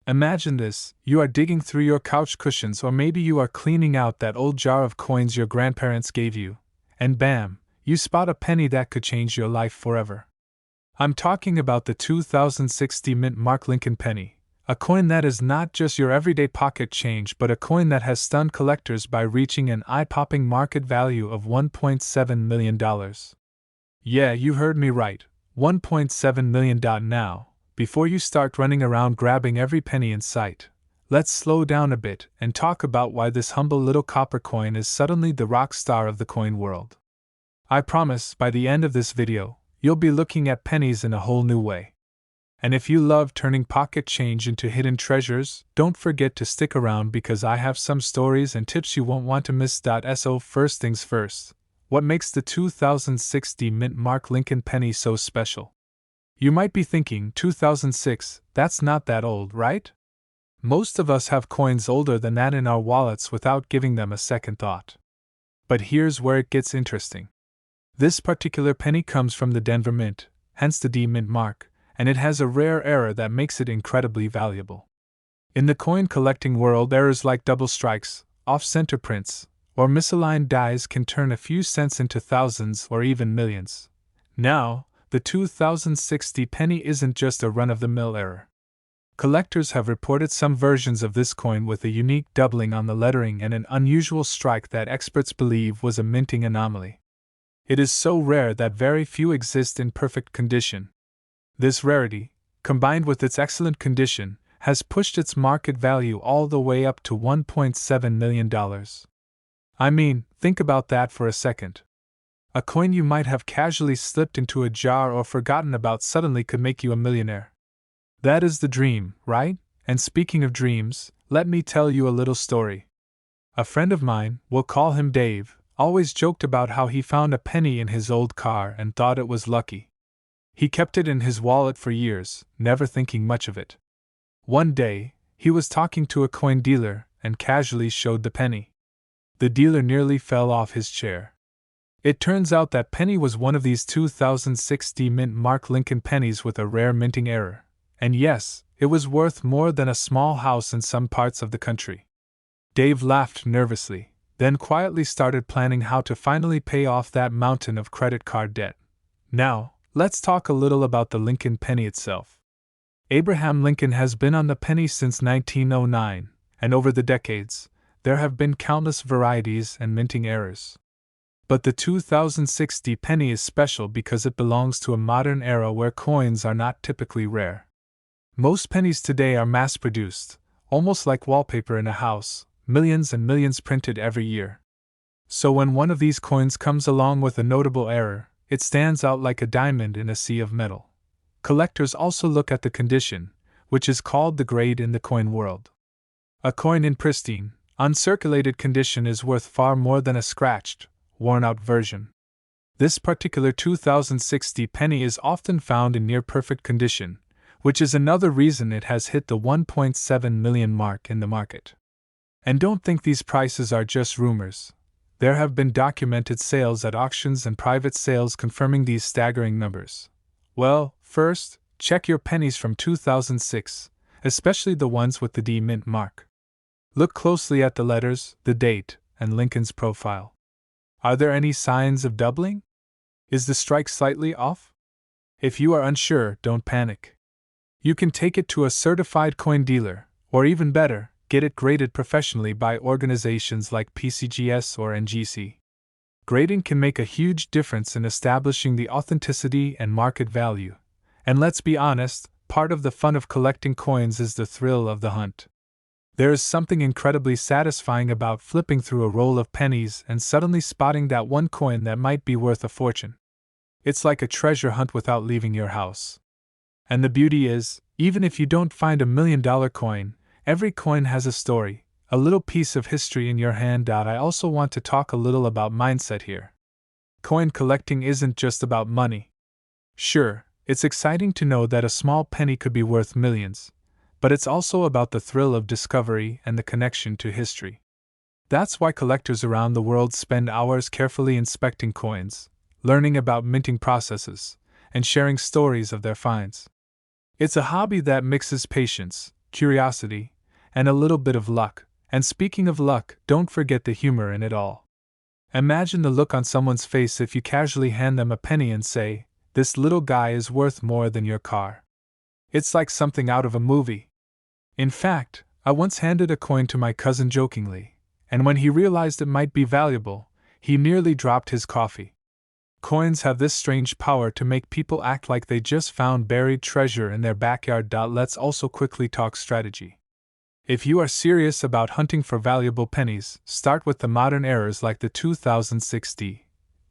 Imagine this: you are digging through your couch cushions, or maybe you are cleaning out that old jar of coins your grandparents gave you, and bam, you spot a penny that could change your life forever. I'm talking about the 2060 Mint Mark Lincoln penny, a coin that is not just your everyday pocket change, but a coin that has stunned collectors by reaching an eye-popping market value of $1.7 million. Yeah, you heard me right, $1.7 million. Now, before you start running around grabbing every penny in sight, let's slow down a bit and talk about why this humble little copper coin is suddenly the rock star of the coin world. I promise, by the end of this video, you'll be looking at pennies in a whole new way. And if you love turning pocket change into hidden treasures, don't forget to stick around, because I have some stories and tips you won't want to miss. So first things first, what makes the 2060 Mint Mark Lincoln penny so special? You might be thinking, 2006, that's not that old, right? Most of us have coins older than that in our wallets without giving them a second thought. But here's where it gets interesting. This particular penny comes from the Denver Mint, hence the D Mint mark, and it has a rare error that makes it incredibly valuable. In the coin collecting world, errors like double strikes, off-center prints, or misaligned dies can turn a few cents into thousands or even millions. Now, the 2060 penny isn't just a run-of-the-mill error. Collectors have reported some versions of this coin with a unique doubling on the lettering and an unusual strike that experts believe was a minting anomaly. It is so rare that very few exist in perfect condition. This rarity, combined with its excellent condition, has pushed its market value all the way up to $1.7 million. I mean, think about that for a second. A coin you might have casually slipped into a jar or forgotten about suddenly could make you a millionaire. That is the dream, right? And speaking of dreams, let me tell you a little story. A friend of mine, we'll call him Dave, always joked about how he found a penny in his old car and thought it was lucky. He kept it in his wallet for years, never thinking much of it. One day, he was talking to a coin dealer and casually showed the penny. The dealer nearly fell off his chair. It turns out that penny was one of these 2060 Mint Mark Lincoln pennies with a rare minting error. And yes, it was worth more than a small house in some parts of the country. Dave laughed nervously, then quietly started planning how to finally pay off that mountain of credit card debt. Now, let's talk a little about the Lincoln penny itself. Abraham Lincoln has been on the penny since 1909, and over the decades, there have been countless varieties and minting errors. But the 2060 penny is special because it belongs to a modern era where coins are not typically rare. Most pennies today are mass-produced, almost like wallpaper in a house, millions and millions printed every year. So when one of these coins comes along with a notable error, it stands out like a diamond in a sea of metal. Collectors also look at the condition, which is called the grade in the coin world. A coin in pristine, uncirculated condition is worth far more than a scratched, worn-out version. This particular 2060 penny is often found in near-perfect condition, which is another reason it has hit the 1.7 million mark in the market. And don't think these prices are just rumors. There have been documented sales at auctions and private sales confirming these staggering numbers. Well, first, check your pennies from 2006, especially the ones with the D Mint mark. Look closely at the letters, the date, and Lincoln's profile. Are there any signs of doubling? Is the strike slightly off? If you are unsure, don't panic. You can take it to a certified coin dealer, or even better, get it graded professionally by organizations like PCGS or NGC. Grading can make a huge difference in establishing the authenticity and market value. And let's be honest, part of the fun of collecting coins is the thrill of the hunt. There is something incredibly satisfying about flipping through a roll of pennies and suddenly spotting that one coin that might be worth a fortune. It's like a treasure hunt without leaving your house. And the beauty is, even if you don't find $1 million coin, Every coin has a story, a little piece of history in your hand. I also want to talk a little about mindset here. Coin collecting isn't just about money. Sure, it's exciting to know that a small penny could be worth millions, but it's also about the thrill of discovery and the connection to history. That's why collectors around the world spend hours carefully inspecting coins, learning about minting processes, and sharing stories of their finds. It's a hobby that mixes patience, curiosity, and a little bit of luck. And speaking of luck, don't forget the humor in it all. Imagine the look on someone's face if you casually hand them a penny and say, "This little guy is worth more than your car." It's like something out of a movie. In fact, I once handed a coin to my cousin jokingly, and when he realized it might be valuable, he nearly dropped his coffee. Coins have this strange power to make people act like they just found buried treasure in their backyard. Let's also quickly talk strategy. If you are serious about hunting for valuable pennies, start with the modern errors like the 2006 D.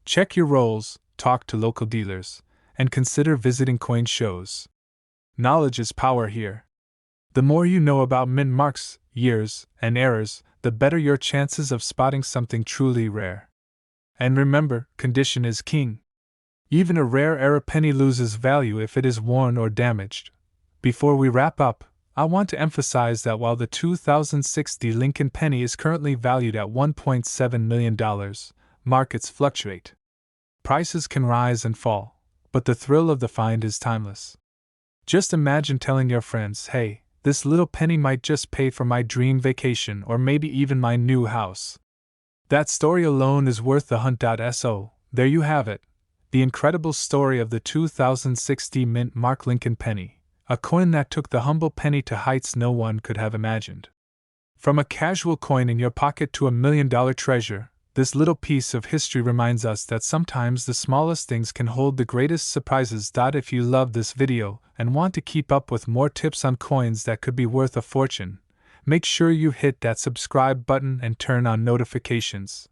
Check your rolls, talk to local dealers, and consider visiting coin shows. Knowledge is power here. The more you know about mint marks, years, and errors, the better your chances of spotting something truly rare. And remember, condition is king. Even a rare error penny loses value if it is worn or damaged. Before we wrap up, I want to emphasize that while the 2060 Lincoln penny is currently valued at $1.7 million, markets fluctuate. Prices can rise and fall, but the thrill of the find is timeless. Just imagine telling your friends, "Hey, this little penny might just pay for my dream vacation or maybe even my new house." That story alone is worth the hunt. So, there you have it, the incredible story of the 2060 Mint Mark Lincoln penny, a coin that took the humble penny to heights no one could have imagined. From a casual coin in your pocket to a $1 million treasure, this little piece of history reminds us that sometimes the smallest things can hold the greatest surprises. If you love this video and want to keep up with more tips on coins that could be worth a fortune, make sure you hit that subscribe button and turn on notifications.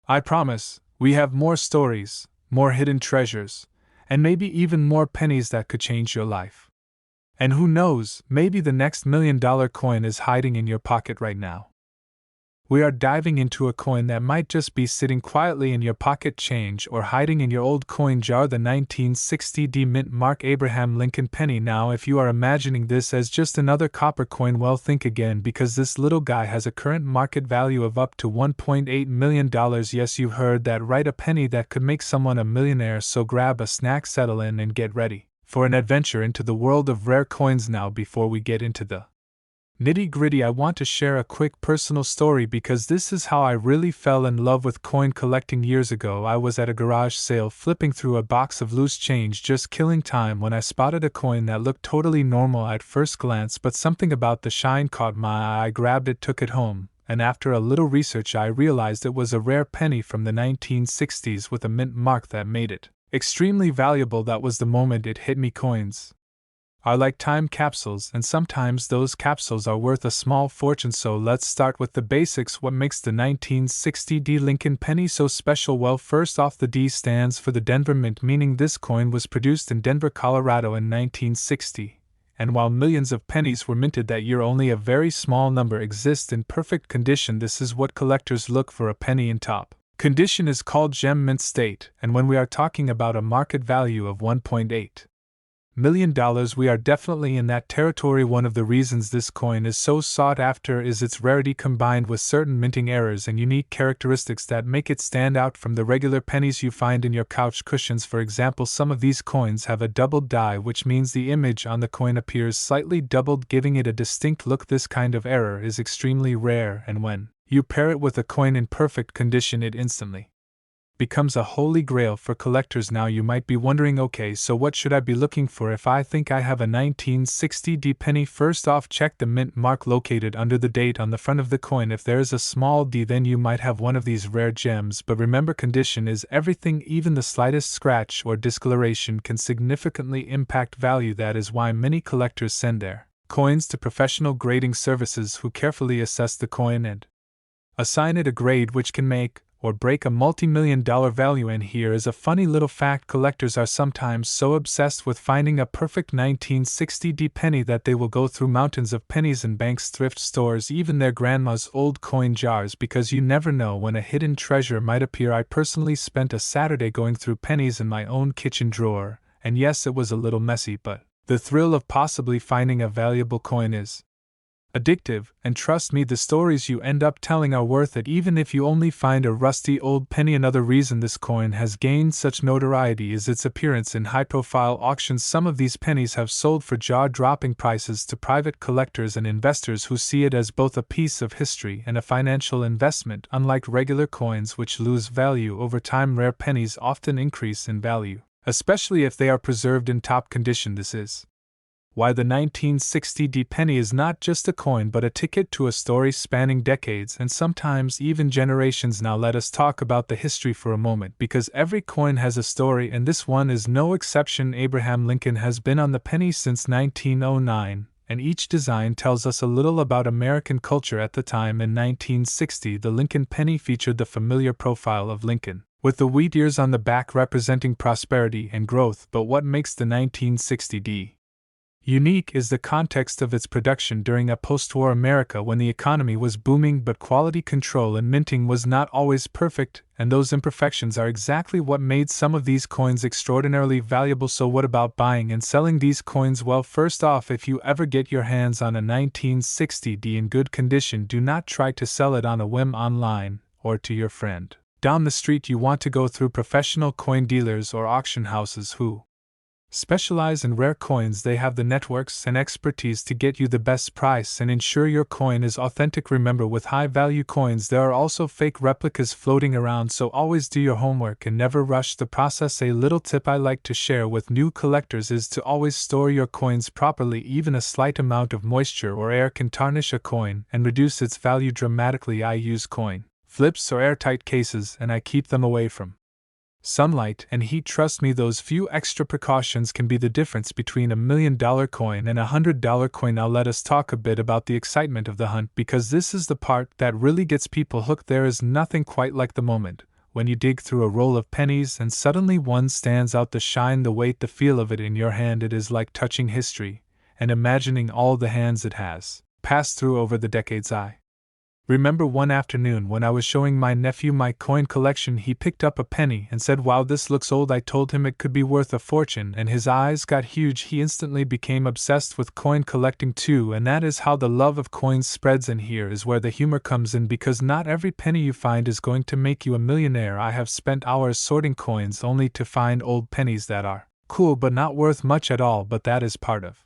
I promise, we have more stories, more hidden treasures, and maybe even more pennies that could change your life. And who knows, maybe the next $1 million coin is hiding in your pocket right now. We are diving into a coin that might just be sitting quietly in your pocket change or hiding in your old coin jar, the 1960 D Mint Mark Abraham Lincoln penny. Now, if you are imagining this as just another copper coin, well, think again, because this little guy has a current market value of up to $1.8 million. Yes, you heard that right, a penny that could make someone a millionaire. So grab a snack, settle in, and get ready for an adventure into the world of rare coins. Now, before we get into the nitty-gritty, I want to share a quick personal story because this is how I really fell in love with coin collecting. Years ago, I was at a garage sale flipping through a box of loose change, just killing time, when I spotted a coin that looked totally normal at first glance, but something about the shine caught my eye. I grabbed it, took it home, and after a little research I realized it was a rare penny from the 1960s with a mint mark that made it extremely valuable. That was the moment it hit me. Coins are like time capsules, and sometimes those capsules are worth a small fortune. So let's start with the basics. What makes the 1960 D Lincoln penny so special? Well, first off, the D stands for the Denver Mint, meaning this coin was produced in Denver, Colorado in 1960. And while millions of pennies were minted that year, only a very small number exist in perfect condition. This is what collectors look for. A penny in top condition is called gem mint state, and when we are talking about a market value of $1.8 million, we are definitely in that territory. One of the reasons this coin is so sought after is its rarity, combined with certain minting errors and unique characteristics that make it stand out from the regular pennies you find in your couch cushions. For example, some of these coins have a doubled die, which means the image on the coin appears slightly doubled, giving it a distinct look. This kind of error is extremely rare, and when you pair it with a coin in perfect condition, it instantly becomes a holy grail for collectors. Now you might be wondering, okay, so what should I be looking for if I think I have a 1960 D penny? First off, check the mint mark located under the date on the front of the coin. If there is a small D, then you might have one of these rare gems. But remember, condition is everything. Even the slightest scratch or discoloration can significantly impact value. That is why many collectors send their coins to professional grading services who carefully assess the coin and assign it a grade which can make or break a multi-million-dollar value. And here is a funny little fact: collectors are sometimes so obsessed with finding a perfect 1960 penny that they will go through mountains of pennies in banks, thrift stores, even their grandma's old coin jars, because you never know when a hidden treasure might appear. I personally spent a Saturday going through pennies in my own kitchen drawer, and yes, it was a little messy, but the thrill of possibly finding a valuable coin is addictive, and trust me, the stories you end up telling are worth it, even if you only find a rusty old penny. Another reason this coin has gained such notoriety is its appearance in high-profile auctions. Some of these pennies have sold for jaw-dropping prices to private collectors and investors who see it as both a piece of history and a financial investment. Unlike regular coins, which lose value over time, rare pennies often increase in value, especially if they are preserved in top condition. This is why the 1960 penny is not just a coin but a ticket to a story spanning decades and sometimes even generations. Now let us talk about the history for a moment, because every coin has a story, and this one is no exception. Abraham Lincoln has been on the penny since 1909, and each design tells us a little about American culture at the time. In 1960, the Lincoln penny featured the familiar profile of Lincoln, with the wheat ears on the back representing prosperity and growth. But what makes the 1960 unique is the context of its production during a post-war America when the economy was booming but quality control and minting was not always perfect, and those imperfections are exactly what made some of these coins extraordinarily valuable. So what about buying and selling these coins? Well, first off, if you ever get your hands on a 1960 in good condition, do not try to sell it on a whim online or to your friend down the street. You want to go through professional coin dealers or auction houses who specialize in rare coins. They have the networks and expertise to get you the best price and ensure your coin is authentic. Remember, with high-value coins there are also fake replicas floating around, so always do your homework and never rush the process. A little tip I like to share with new collectors is to always store your coins properly. Even a slight amount of moisture or air can tarnish a coin and reduce its value dramatically. I use coin flips or airtight cases, and I keep them away from sunlight and heat. Trust me, those few extra precautions can be the difference between $1 million coin and $100 coin. Now let us talk a bit about the excitement of the hunt, because this is the part that really gets people hooked. There is nothing quite like the moment when you dig through a roll of pennies and suddenly one stands out. The shine, the weight, the feel of it in your hand, it is like touching history and imagining all the hands it has passed through over the decades. I remember one afternoon when I was showing my nephew my coin collection, he picked up a penny and said, "Wow, this looks old." I told him it could be worth a fortune, and his eyes got huge. He instantly became obsessed with coin collecting too, and that is how the love of coins spreads. And here is where the humor comes in, because not every penny you find is going to make you a millionaire. I have spent hours sorting coins only to find old pennies that are cool but not worth much at all, but that is part of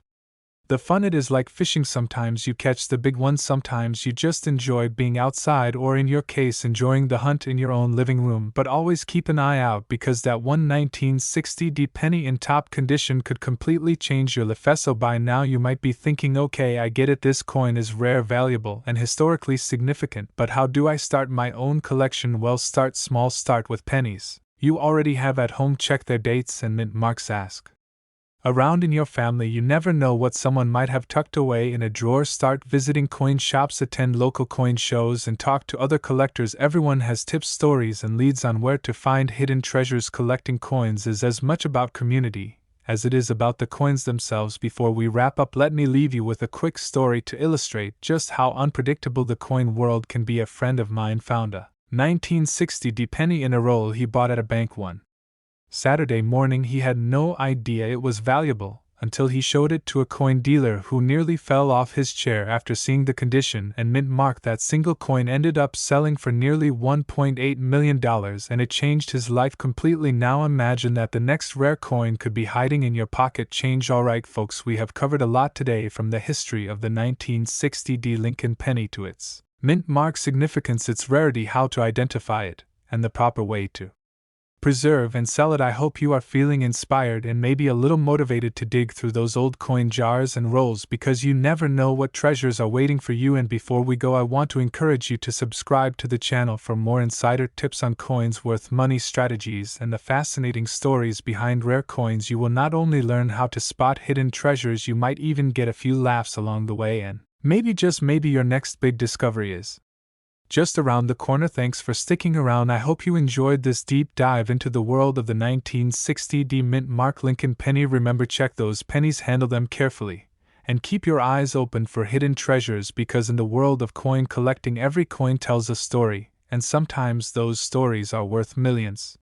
the fun. It is like fishing. Sometimes you catch the big ones, sometimes you just enjoy being outside, or in your case enjoying the hunt in your own living room. But always keep an eye out, because that one 1960 penny in top condition could completely change your life. So by now you might be thinking, okay, I get it, this coin is rare, valuable, and historically significant, but how do I start my own collection? Well, start small, start with pennies you already have at home. Check their dates and mint marks. Ask around in your family, you never know what someone might have tucked away in a drawer. Start visiting coin shops, attend local coin shows, and talk to other collectors. Everyone has tips, stories, and leads on where to find hidden treasures. Collecting coins is as much about community as it is about the coins themselves. Before we wrap up, let me leave you with a quick story to illustrate just how unpredictable the coin world can be. A friend of mine found a 1960 penny in a roll he bought at a bank one Saturday morning. He had no idea it was valuable until he showed it to a coin dealer, who nearly fell off his chair after seeing the condition and mint mark. That single coin ended up selling for nearly $1.8 million, and it changed his life completely. Now imagine that the next rare coin could be hiding in your pocket change. Alright folks, we have covered a lot today, from the history of the 1960 Lincoln penny to its mint mark significance, its rarity, how to identify it, and the proper way to preserve and sell it. I hope you are feeling inspired and maybe a little motivated to dig through those old coin jars and rolls, because you never know what treasures are waiting for you. And before we go, I want to encourage you to subscribe to the channel for more insider tips on coins worth money, strategies, and the fascinating stories behind rare coins. You will not only learn how to spot hidden treasures, you might even get a few laughs along the way, and maybe, just maybe, your next big discovery is just around the corner. Thanks for sticking around. I hope you enjoyed this deep dive into the world of the 1960 D Mint Mark Lincoln penny. Remember, check those pennies, handle them carefully, and keep your eyes open for hidden treasures, because in the world of coin collecting, every coin tells a story, and sometimes those stories are worth millions.